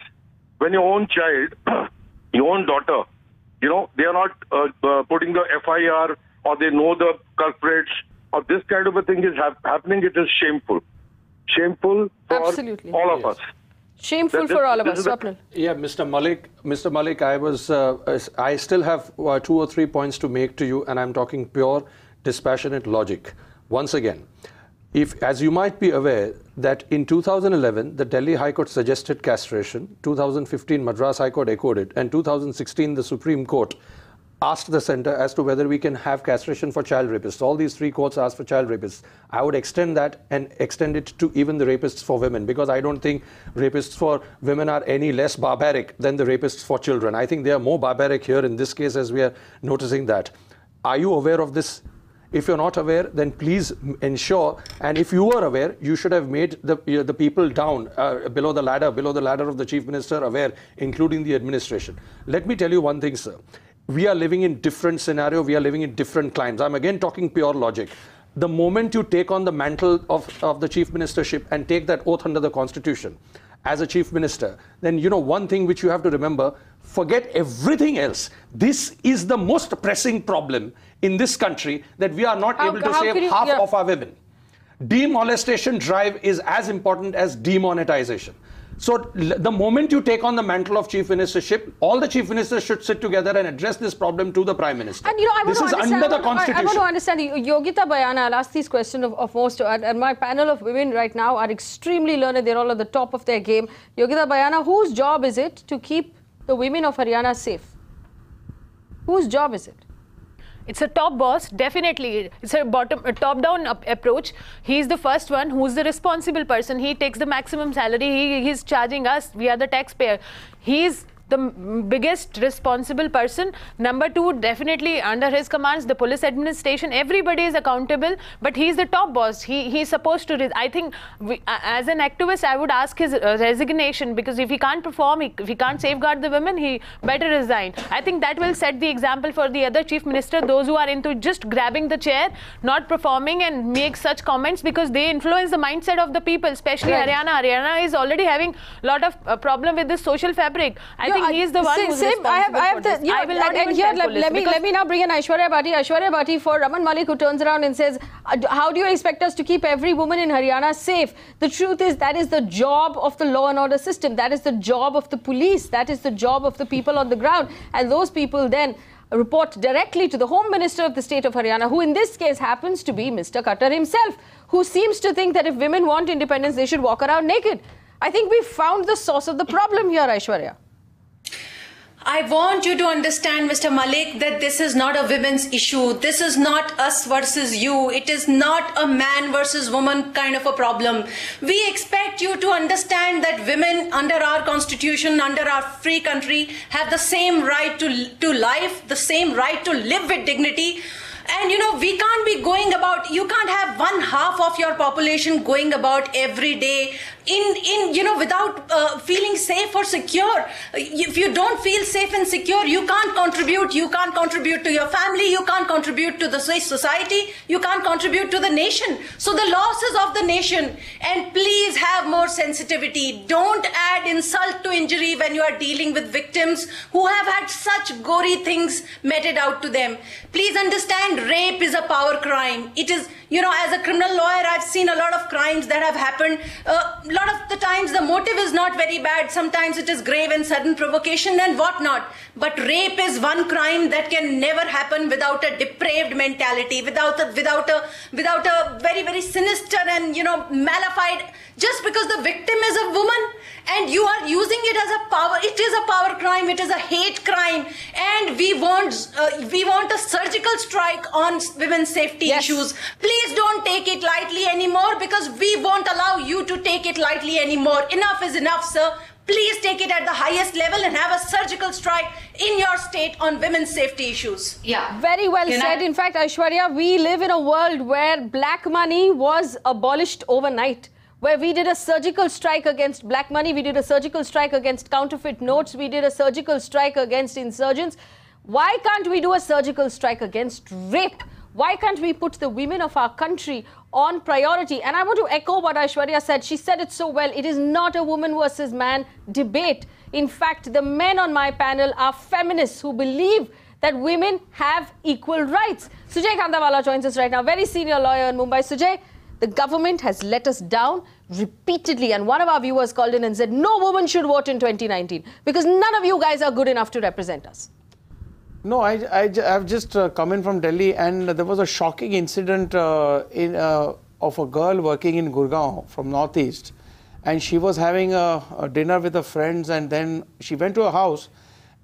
when your own child, your own daughter, they are not putting the FIR, or they know the culprits, or this kind of a thing is happening, it is shameful. Shameful for all of us. Shameful for all of us. Swapnil. Yeah, Mr. Malik, I still have 2 or 3 points to make to you, and I'm talking pure dispassionate logic. Once again, as you might be aware, that in 2011, the Delhi High Court suggested castration, 2015 Madras High Court echoed it, and 2016 the Supreme Court asked the centre as to whether we can have castration for child rapists. All these 3 courts asked for child rapists. I would extend that and extend it to even the rapists for women, because I don't think rapists for women are any less barbaric than the rapists for children. I think they are more barbaric here in this case, as we are noticing that. Are you aware of this? If you're not aware, then please ensure, and if you were aware, you should have made the people down below the ladder of the Chief Minister aware, including the administration. Let me tell you one thing, sir. We are living in different scenario. We are living in different climes. I'm again talking pure logic. The moment you take on the mantle of the Chief Ministership and take that oath under the Constitution as a Chief Minister, then one thing which you have to remember, forget everything else. This is the most pressing problem in this country, that we are not able to save half of our women. Demolestation drive is as important as demonetization. So the moment you take on the mantle of Chief Ministership, all the Chief Ministers should sit together and address this problem to the Prime Minister. And this is under the Constitution. I want to understand, Yogita Bayana, I'll ask these questions of most, and my panel of women right now are extremely learned. They're all at the top of their game. Yogita Bayana, whose job is it to keep the women of Haryana safe? Whose job is it? It's a top boss, definitely. It's a top-down approach. He's the first one who's the responsible person. He takes the maximum salary. He's charging us. We are the taxpayer. He's the biggest responsible person. Number 2, definitely under his commands, the police administration, everybody is accountable, but he's the top boss. He's supposed to, I think, as an activist, I would ask his resignation, because if he can't perform, if he can't safeguard the women, he better resign. I think that will set the example for the other chief minister, those who are into just grabbing the chair, not performing, and make such comments, because they influence the mindset of the people, especially Haryana. Haryana is already having a lot of problem with the social fabric. I think he is the one who's responsible for this. I will not even tell police. Let me now bring in Aishwarya Bhati. Aishwarya Bhati for Raman Malik, who turns around and says, how do you expect us to keep every woman in Haryana safe? The truth is, that is the job of the law and order system. That is the job of the police. That is the job of the people on the ground. And those people then report directly to the Home Minister of the state of Haryana, who in this case happens to be Mr. Khattar himself, who seems to think that if women want independence, they should walk around naked. I think we found the source of the problem here, Aishwarya. I want you to understand, Mr. Malik, that this is not a women's issue. This is not us versus you. It is not a man versus woman kind of a problem. We expect you to understand that women under our constitution, under our free country, have the same right to life, the same right to live with dignity. And we can't be going about, you can't have 1/2 of your population going about every day without feeling safe or secure. If you don't feel safe and secure, you can't contribute. You can't contribute to your family. You can't contribute to the society. You can't contribute to the nation. So the losses of the nation, and please have more sensitivity. Don't add insult to injury when you are dealing with victims who have had such gory things meted out to them. Please understand, rape is a power crime. It is, as a criminal lawyer, I've seen a lot of crimes that have happened. A lot of the times the motive is not very bad. Sometimes it is grave and sudden provocation and whatnot. But rape is one crime that can never happen without a depraved mentality, without a very, very sinister and, malified, just because the victim is a woman and you are using it as a power. It is a power crime. It is a hate crime. And we want a surgical strike on women's safety issues. Please don't take it lightly anymore, because we won't allow you to take it lightly anymore. Enough is enough, sir. Please take it at the highest level and have a surgical strike in your state on women's safety issues. Yeah. Very well said. In fact, Aishwarya, we live in a world where black money was abolished overnight, where we did a surgical strike against black money, we did a surgical strike against counterfeit notes, we did a surgical strike against insurgents. Why can't we do a surgical strike against rape? Why can't we put the women of our country on priority? And I want to echo what Aishwarya said. She said it so well. It is not a woman versus man debate. In fact, the men on my panel are feminists who believe that women have equal rights. Sujay Khandawala joins us right now, very senior lawyer in Mumbai. Sujay, the government has let us down repeatedly, and one of our viewers called in and said no woman should vote in 2019 because none of you guys are good enough to represent us. No, I've just come in from Delhi, and there was a shocking incident of a girl working in Gurgaon from Northeast, and she was having a dinner with her friends, and then she went to a house,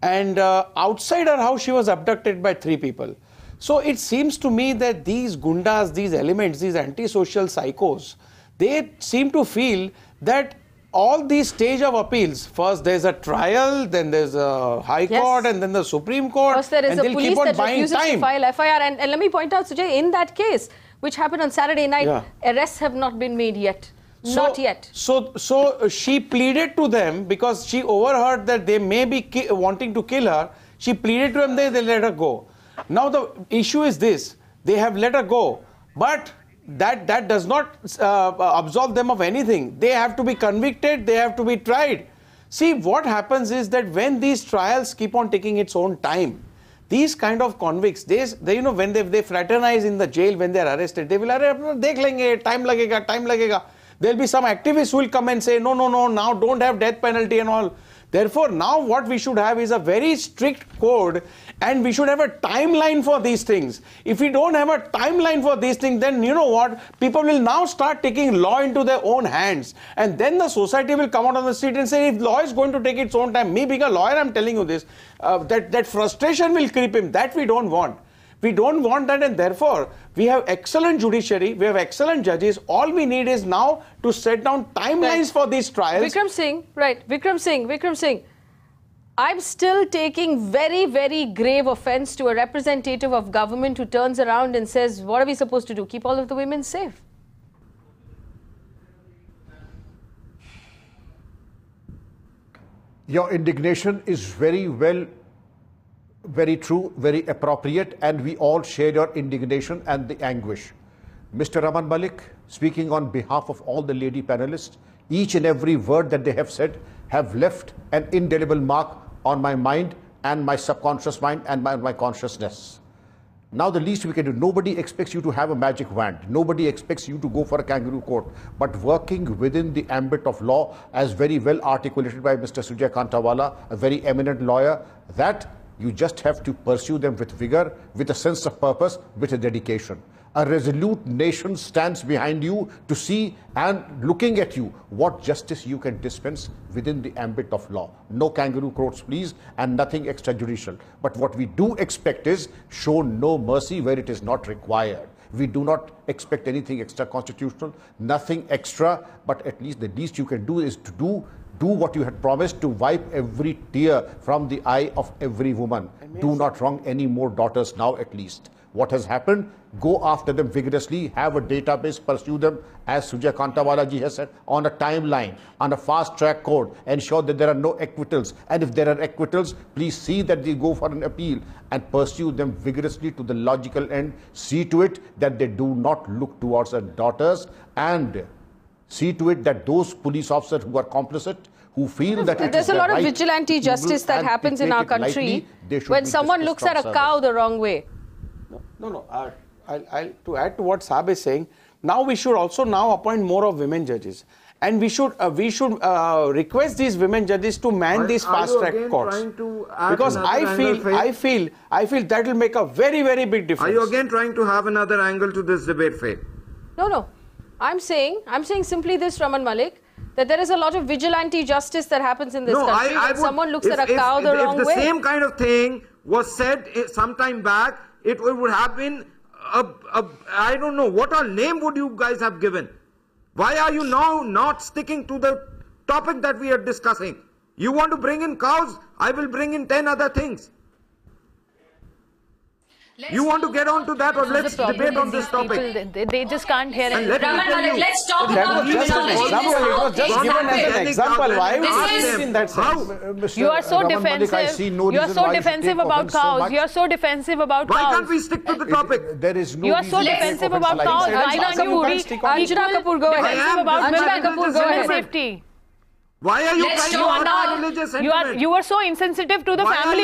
and outside her house she was abducted by 3 people. So it seems to me that these gundas, these elements, these antisocial psychos, they seem to feel that all these stage of appeals, first there's a trial, then there's a High Court, and then the Supreme Court, first there is and a they'll police keep on that buying refuses time. to file FIR. And let me point out, Sujay, in that case, which happened on Saturday night, arrests have not been made yet. Not yet. So she pleaded to them because she overheard that they may be wanting to kill her. She pleaded to them, they let her go. Now the issue is this, they have let her go, but that does not absolve them of anything. They have to be convicted, they have to be tried. See, what happens is that when these trials keep on taking its own time, these kind of convicts, they you know, when they fraternize in the jail, when they are arrested, they will dekh lenge, time lagega. There will be some activists who will come and say, no, now don't have death penalty and all. Therefore, now what we should have is a very strict code, and we should have a timeline for these things. If we don't have a timeline for these things, then you know what? People will now start taking law into their own hands. And then the society will come out on the street and say, if law is going to take its own time, me being a lawyer, I'm telling you this, that frustration will creep in. That we don't want. We don't want that, and therefore, we have excellent judiciary, we have excellent judges. All we need is now to set down timelines for these trials. Vikram Singh, I'm still taking very, very grave offense to a representative of government who turns around and says, what are we supposed to do? Keep all of the women safe. Your indignation is very true, very appropriate, and we all share your indignation and the anguish. Mr. Raman Malik, speaking on behalf of all the lady panelists, each and every word that they have said have left an indelible mark on my mind and my subconscious mind and my consciousness. Now the least we can do, nobody expects you to have a magic wand. Nobody expects you to go for a kangaroo court. But working within the ambit of law, as very well articulated by Mr. Sujay Khandawala, a very eminent lawyer, that you just have to pursue them with vigor, with a sense of purpose, with a dedication. A resolute nation stands behind you to see and looking at you what justice you can dispense within the ambit of law. No kangaroo courts, please, and nothing extrajudicial. But what we do expect is show no mercy where it is not required. We do not expect anything extra constitutional, nothing extra, but at least the least you can do is to do what you had promised, to wipe every tear from the eye of every woman. Do not wrong any more daughters now, at least. What has happened? Go after them vigorously, have a database, pursue them, as Sujay Khandawala ji has said, on a timeline, on a fast-track code, ensure that there are no acquittals. And if there are acquittals, please see that they go for an appeal and pursue them vigorously to the logical end. See to it that they do not look towards their daughters, and see to it that those police officers who are complicit, who feel that there's a lot of vigilante justice that happens in our country when someone looks at a cow the wrong way. No. To add to what Saab is saying, now we should also now appoint more of women judges, and we should request these women judges to man these fast-track courts, because I feel that will make a very, very big difference. Are you again trying to have another angle to this debate, Faith? No. I'm saying simply this, Raman Malik, that there is a lot of vigilante justice that happens in this country when someone looks at a cow the wrong way. If the same kind of thing was said some time back, it would have been I don't know, what all name would you guys have given? Why are you now not sticking to the topic that we are discussing? You want to bring in cows? I will bring in 10 other things. You want to get on to that, or let's debate on this topic? They just can't hear it. Raman Malik, let's talk about It was just given as an example. Why would you in that sense? You are so defensive. You are so defensive about cows. You are so defensive about cows. Why can't we stick to the topic? There is no. You are so defensive about cows. Why can't you be Anjana Kapoor, go ahead. defensive about Anjana Kapoor, go ahead. safety? Why are you Let's trying to talk hurt about- my religious sentiment? You were so insensitive to the Why are family.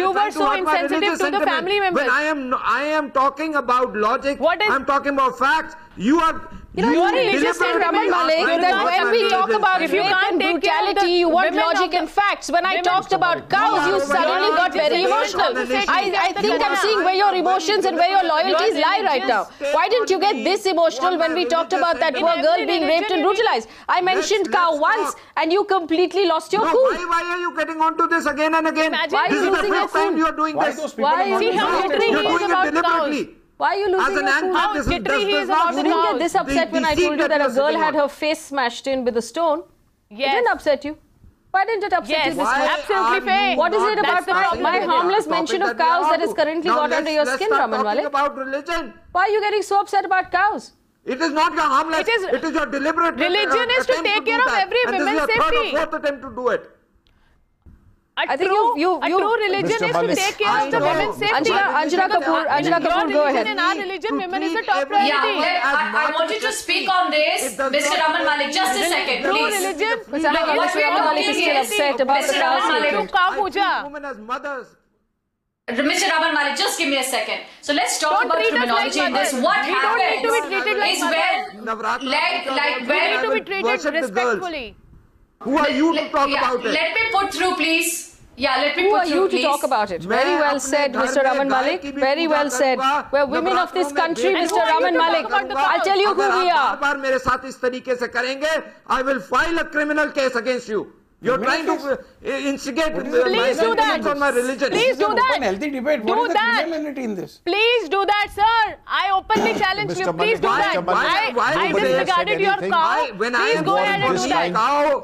you were trying so hurt my insensitive religious to the sentiment? family members. When I am talking about logic, I'm talking about facts. You are. You know, what religious said Raman Malik that when we talk about If you rape can't and take care of brutality, the you want women of logic the- and facts. When I women- talked about cows, you suddenly got very emotional. I think I'm seeing where your emotions and where your loyalties lie right now. Why didn't you get this emotional when we talked about that poor girl being raped and brutalized? I mentioned cow once and you completely lost your cool. Why are you getting onto this again and again? Why are This you is the losing your fifth time cool? you are doing Why this. those people Why are not see how involved? jittery You're he is doing it about deliberately. cows? Why are you losing As an your anchor, cool? How this jittery he does is not about You the didn't cows. get this upset when I deceit told you that that a you're girl sitting had on. her face smashed in with a stone. It Yes. didn't upset you. Why didn't it upset Yes, you this Why much? absolutely are fair. you What is not it about discussing my the harmless topic mention of that we cows are that has to? currently Now got under your let's skin, start Raman talking Malik? about religion. Why are you getting so upset about cows? It is not your harmless. It is- It is your deliberate. Religion is to attempt take do care of that. every And this is woman's your third or safety. fourth attempt to do it. I think you- a true religion Mr. is to Malik. take care of the I know. women's safety. Anjana Kapoor, Your go religion ahead. and our religion, women is a treat top every- priority. Yeah, I want you to speak on this, It does Mr. not- Raman Malik. Just a second, True please. religion. Mr. Raman what we are Malik is talking still is- upset about the Mr. cow Raman Malik. sacred. Cow I treat puja. women as mothers. Mr. Raman Malik, just give me a second. So let's talk Don't about treat us like criminology in this. mothers. What We don't need to be happens treated like is mothers. when, like We when need to be treated Worship the girls. respectfully. Who are you to talk yeah, about it? let me put through, please. Yeah, let me Who put are through, you to please. talk about it? मैं Very well अपने said, घर Mr. में Raman गाय Malik. की भी Very पूजा well said. करूंगा, We're women of this नवरात्रों में country, देवी Mr. को Raman पूजा Malik. करूंगा। I'll tell you who अगर we आप are. बार-बार मेरे साथ इस तरीके से करेंगे, I will file a criminal case against you. You're trying to instigate my Please do that. sentiments on my religion. Please do that. Healthy debate. Do What is the that. criminality in this? Please do that, sir. I openly challenge you. Mr. Please do Malik, that. Mr. Malik, I nobody has disregarded said your anything. cow. When I Please am go ahead and for do this that. kind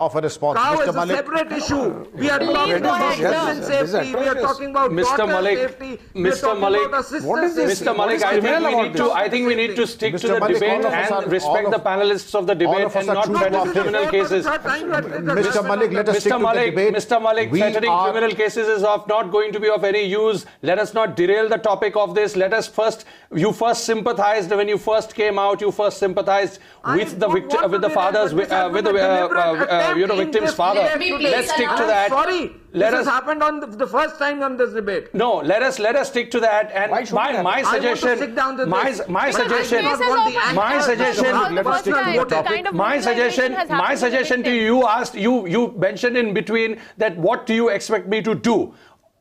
of a response. Cow Mr. is a Malik. separate issue. We are Please talking go about ahead, sir. women's safety. We are talking about Mr. daughter Malik, safety. We are Mr. talking Malik, about assistant what is this? Mr. Malik, I think we need to. I think we need to stick to Mr. the Malik, debate all of us and are- respect all the of- panelists of the all debate of us and are not true threaten to our criminal faith. cases. Mr. Malik, let us stick to the debate. Mr. Malik, We threatening are- criminal cases is not going to be of any use. Let us not derail the topic of this. Let us first. You first sympathized when you first came out. You first sympathized with the victim, with the fathers, with the victim's father. Let's stick to that. Sorry, Let this us has happened on the first time on this debate. No, let us stick to that. And Why should we have my it? I want to suggestion, sit down to my this. my But I suggestion, do not want the my anchor. suggestion, Let us stick to the topic. my suggestion to you, you mentioned in between that what do you expect me to do?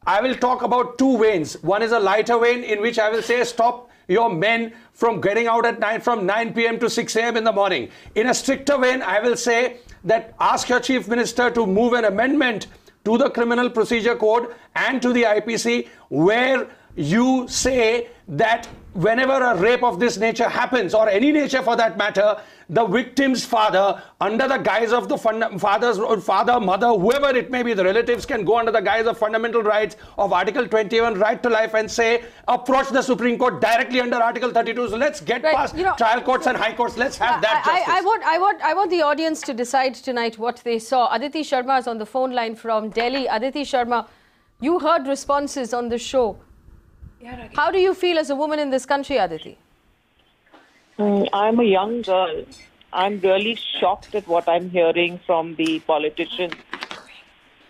I will talk about two veins. One is a lighter vein in which I will say stop your men from getting out at night from 9 p.m. to 6 a.m. in the morning. In a stricter vein, I will say that ask your chief minister to move an amendment to the Criminal Procedure Code and to the IPC where you say that whenever a rape of this nature happens, or any nature for that matter, the victim's father, under the guise of the father, mother, whoever it may be, the relatives can go under the guise of fundamental rights of Article 21, right to life, and say, approach the Supreme Court directly under Article 32. So let's get past trial courts and high courts. Let's have that justice. I want the audience to decide tonight what they saw. Aditi Sharma is on the phone line from Delhi. Aditi Sharma, you heard responses on the show. How do you feel as a woman in this country, Aditi? I'm a young girl. I'm really shocked at what I'm hearing from the politicians.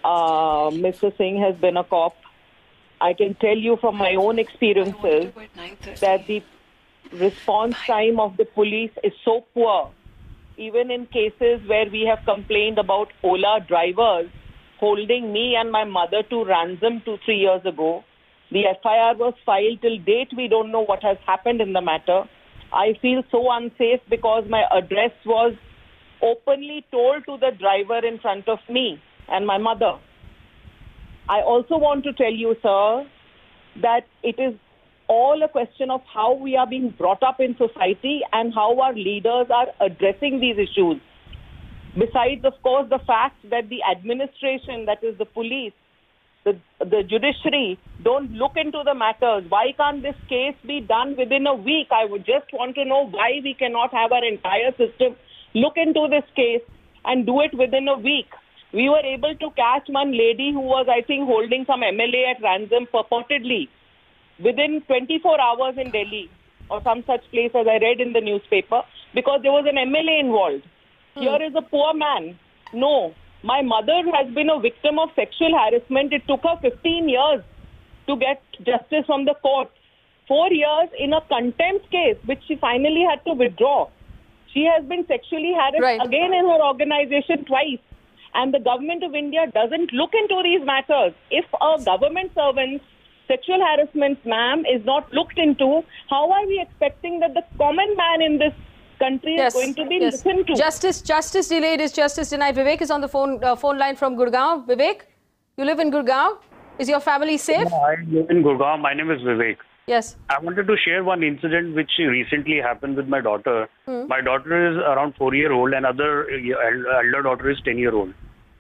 Mr. Singh has been a cop. I can tell you from my own experiences that the response time of the police is so poor. Even in cases where we have complained about Ola drivers holding me and my mother to ransom 2-3 years ago, the FIR was filed. Till date, we don't know what has happened in the matter. I feel so unsafe because my address was openly told to the driver in front of me and my mother. I also want to tell you, sir, that it is all a question of how we are being brought up in society and how our leaders are addressing these issues. Besides, of course, the fact that the administration, that is the police, the judiciary, don't look into the matters. Why can't this case be done within a week? I would just want to know why we cannot have our entire system look into this case and do it within a week. We were able to catch one lady who was, I think, holding some MLA at ransom purportedly within 24 hours in Delhi or some such place, as I read in the newspaper, because there was an MLA involved. Here is a poor man. No, my mother has been a victim of sexual harassment. It took her 15 years to get justice from the court. 4 years in a contempt case, which she finally had to withdraw. She has been sexually harassed again in her organization twice. And the government of India doesn't look into these matters. If a government servant's sexual harassment, ma'am, is not looked into, how are we expecting that the common man in this country is going to be listened to? Justice delayed is justice denied. Vivek is on the phone line from Gurgaon. Vivek, you live in Gurgaon. Is your family safe? No, I live in Gurgaon. My name is Vivek. Yes. I wanted to share one incident which recently happened with my daughter. My daughter is around 4-year-old and other elder daughter is 10-year-old.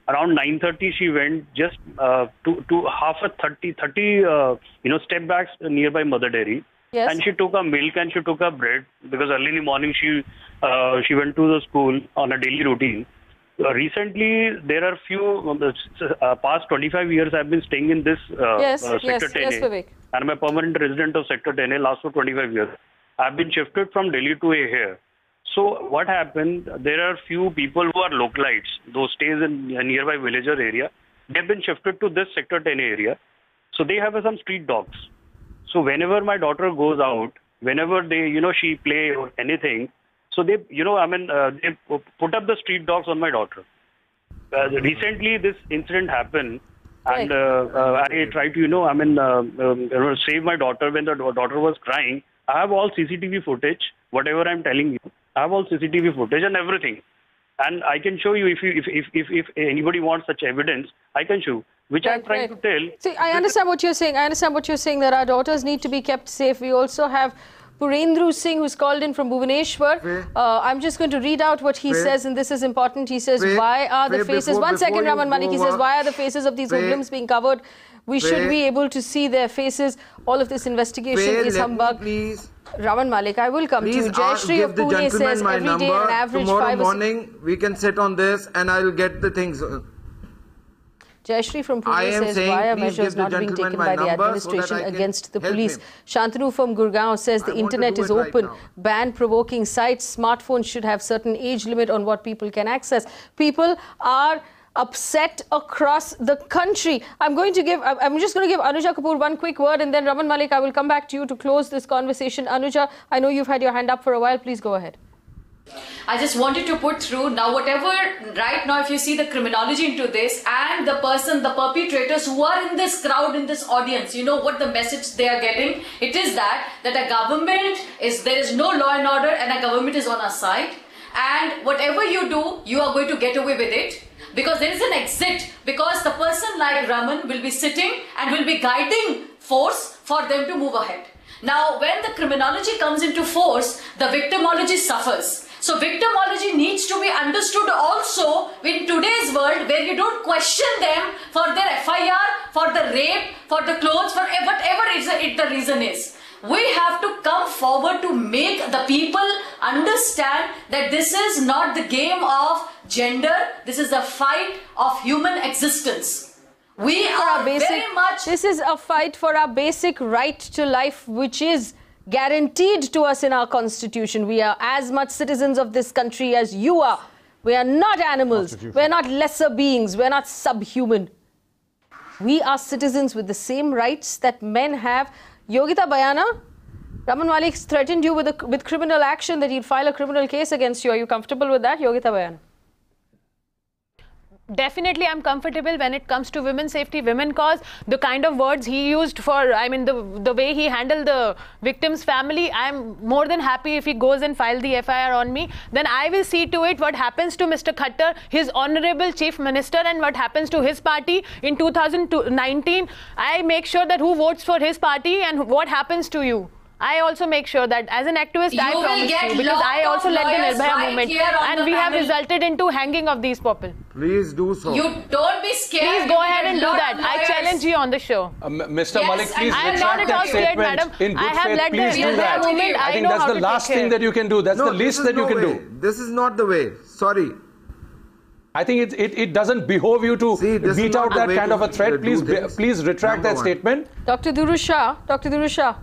Around 9:30 she went just to half a 30 step backs nearby Mother Dairy. Yes. And she took her milk and she took her bread because early in the morning she went to the school on a daily routine. Recently, there are few past 25 years I've been staying in this sector 10A. And I'm a permanent resident of sector 10A last for 25 years. I've been shifted from Delhi to here. So what happened, there are few people who are localites, those stays in a nearby villager area. They've been shifted to this sector 10 area. So they have some street dogs. So whenever my daughter goes out, whenever they, she play or anything, so they, they put up the street dogs on my daughter. Recently this incident happened and I tried to, save my daughter when the daughter was crying. I have all CCTV footage, whatever I'm telling you. I have all CCTV footage and everything, and I can show you if anybody wants such evidence, I can show. Which I'm trying to tell. See, I understand what you're saying. I understand what you're saying, that our daughters need to be kept safe. We also have Purendru Singh, who's called in from Bhubaneswar. I'm just going to read out what he says, and this is important. He says, why are the faces... One second, Raman Malik. He says, why are the faces of these Muslims being covered? We should be able to see their faces. All of this investigation is humbug. Raman Malik, I will come to you. Jayashree of Pune says every day an average tomorrow morning we can sit on this and I'll get the things. Jayashree from Pune says, why are measures not being taken by the administration against the police? Shantanu from Gurgaon says the internet is open, ban provoking sites, smartphones should have certain age limit on what people can access. People are upset across the country. I'm just going to give Anuja Kapoor one quick word, and then Raman Malik, I will come back to you to close this conversation. Anuja, I know you've had your hand up for a while. Please go ahead. I just wanted to put through now whatever right now, if you see the criminology into this and the perpetrators who are in this crowd, in this audience, you know what the message they are getting? It is that a government there is no law and order and a government is on our side, and whatever you do, you are going to get away with it. Because there is an exit, because the person like Raman will be sitting and will be guiding force for them to move ahead. Now, when the criminology comes into force, the victimology suffers. So victimology needs to be understood also in today's world, where you don't question them for their FIR, for the rape, for the clothes, for whatever the reason is. We have to come forward to make the people understand that this is not the game of gender, this is a fight of human existence. This is a fight for our basic right to life, which is guaranteed to us in our constitution. We are as much citizens of this country as you are. We are not animals. We are not lesser beings. We are not subhuman. We are citizens with the same rights that men have. Yogita Bayana, Raman Malik threatened you with criminal action, that he'd file a criminal case against you. Are you comfortable with that, Yogita Bayana? Definitely, I'm comfortable when it comes to women's safety, women cause. The kind of words he used for, the way he handled the victim's family, I'm more than happy if he goes and file the FIR on me. Then I will see to it what happens to Mr. Khattar, his honorable chief minister, and what happens to his party in 2019. I make sure that who votes for his party and what happens to you. I also make sure that as an activist, I will promise get you, because I lot also of led the lawyers Nirbhaya right movement, here on and the we have panel. resulted into hanging of these people. Please do so. You don't be scared. Please go You ahead get and do lot that. of I lawyers. challenge you on the show. Mr. Yes, Malik, please I am not retract at all that scared, statement. madam. In I good have faith, led please the do that. Nirbhaya movement. I think know that's how the to last take thing care. that you can do. That's No, the this least is that you no can way. do. This is not the way. Sorry. I think it doesn't behove you to beat out that kind of a threat. Please retract that statement. Dr. Dhuru Shah,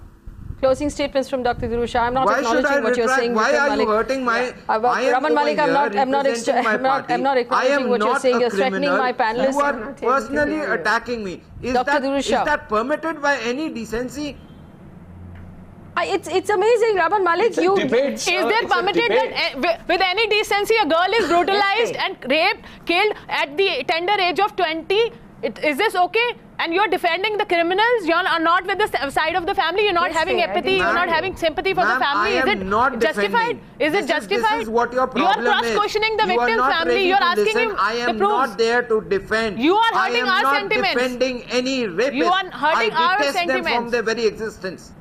closing statements from Dr. Dhuru Shah. I'm not Why should acknowledging I what you're retract? saying. Why Mr. are Malik. you hurting my? I am Raman Malik, I'm not representing my party. I'm not acknowledging what you're saying. You're threatening my panelists. You are personally attacking me. Is that permitted by any decency? It's amazing, Raman Malik. Is there permitted that with any decency a girl is brutalized and raped, killed at the tender age of 20? Is this okay? And you're defending the criminals? You're not with the side of the family? You're not having empathy? You're not having sympathy for the family? Is it justified? Is it justified? This is what your problem you are cross-questioning the you victim's family. You're asking him I am the proofs. not there to defend. You are hurting our I am sentiments. not defending any rapists. You are hurting I our detest sentiments. them from their very existence.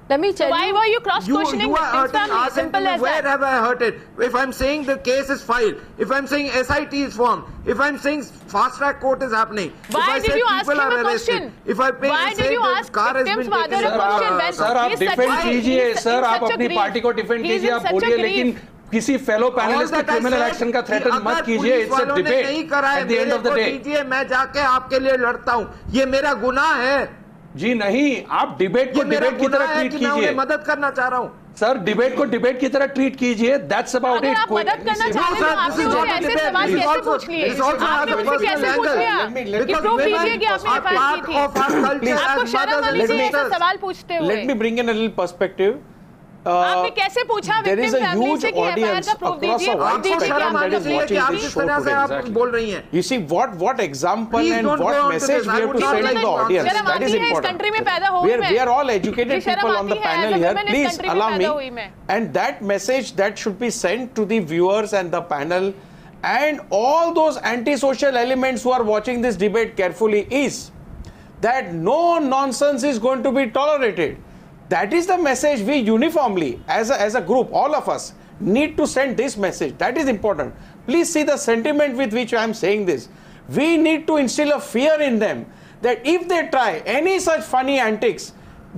Let me tell you. Why were you cross-questioning You are victim's hurting family? our Simple sentiments. as Where that. have I hurt it? If I'm saying the case is filed, if I'm saying SIT is formed, if I'm saying fast-track court is happening, Why if I did say you ask people him are a arrested, question? if I pay, Why say did you the ask car has victim's been mother taken a question? When sir आप he's such defend a- कीजिए he's sir in आप such a अपनी grief. Party को defend He's कीजिए in आप such a बोलिए grief. लेकिन किसी फेलो पैनलिस्ट के क्रिमिनल एक्शन का थ्रेटन मत कीजिए it's a debate at the end of the day मैं जाके आपके लिए लड़ता हूँ ये मेरा गुनाह है जी नहीं आप डिबेट को डिबेट की तरह ट्रीट कीजिए मदद करना चाह रहा हूँ सर डिबेट को डिबेट की तरह ट्रीट कीजिए दैट्स अबाउट अगर इट आप मदद करना चाहते हैं तो आपने मुझे ऐसे सवाल कैसे पूछ लिए आपने मुझसे कैसे पूछ लिया कि प्रूफ दीजिए कि आपने एफआईआर की थी आपको शर्म आनी चाहिए ऐसे सवाल पूछते हुए Let me bring in a little perspective. आपने कैसे पूछा There is victim a family huge से कि एफआईआर audience का प्रूफ across दीजिए a प्रूफ wide दीजिए कि spectrum आपने that is watching this show today. Exactly. बोल रही हैं You see what example Please and don't what go on to message this. we I have would to not send like to the to audience. शर्म That is आती है इस important. Country में पैदा हुई मैं We are all educated मुझे शर्म people on the आती है, as a panel here. woman इस Please country में allow पैदा हुई me. मैं And that message that should be sent to the viewers and the panel and all those antisocial elements who are watching this debate carefully is that no nonsense is going to be tolerated. That is the message we uniformly, as a group, all of us, need to send this message. That is important. Please see the sentiment with which I am saying this. We need to instill a fear in them that if they try any such funny antics,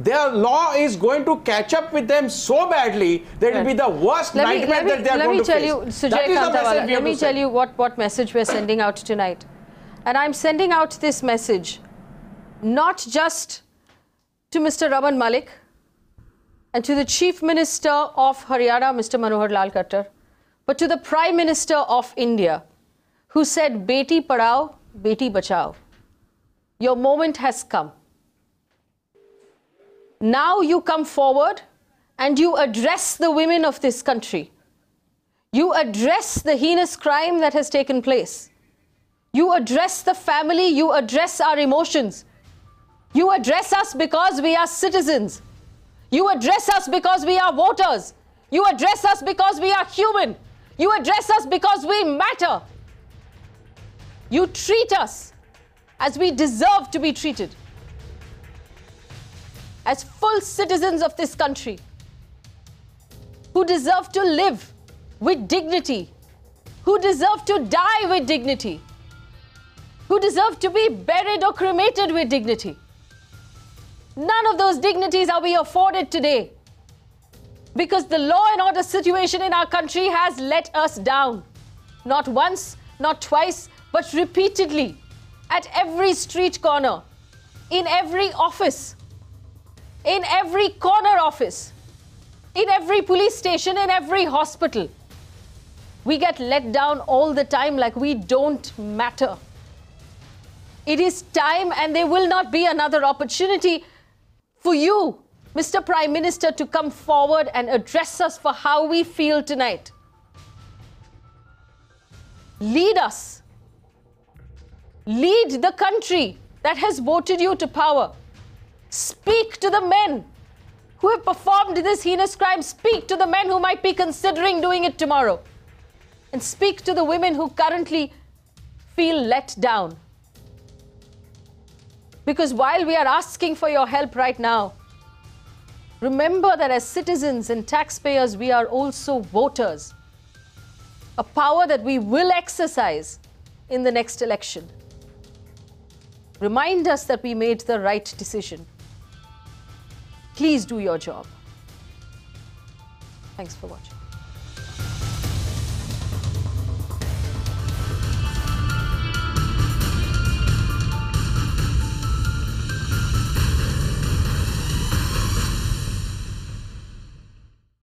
their law is going to catch up with them so badly that it will be the worst nightmare that they are going to face. Let me tell you, Sujay Kantawala, let me tell you what message we're sending out tonight. And I'm sending out this message not just to Mr. Raman Malik and to the Chief Minister of Haryana, Mr. Manohar Lal Khattar, but to the Prime Minister of India, who said, Beti Padhao, Beti Bachao. Your moment has come. Now you come forward and you address the women of this country. You address the heinous crime that has taken place. You address the family, you address our emotions. You address us because we are citizens. You address us because we are voters. You address us because we are human. You address us because we matter. You treat us as we deserve to be treated, as full citizens of this country who deserve to live with dignity, who deserve to die with dignity, who deserve to be buried or cremated with dignity. None of those dignities are we afforded today because the law and order situation in our country has let us down. Not once, not twice, but repeatedly, at every street corner, in every office, in every corner office, in every police station, in every hospital. We get let down all the time like we don't matter. It is time, and there will not be another opportunity for you, Mr. Prime Minister, to come forward and address us for how we feel tonight. Lead us. Lead the country that has voted you to power. Speak to the men who have performed this heinous crime. Speak to the men who might be considering doing it tomorrow. And speak to the women who currently feel let down. Because while we are asking for your help right now, Remember that as citizens and taxpayers, we are also voters, a power that we will exercise in the next election. Remind us that we made the right decision. Please do your job. Thanks for watching.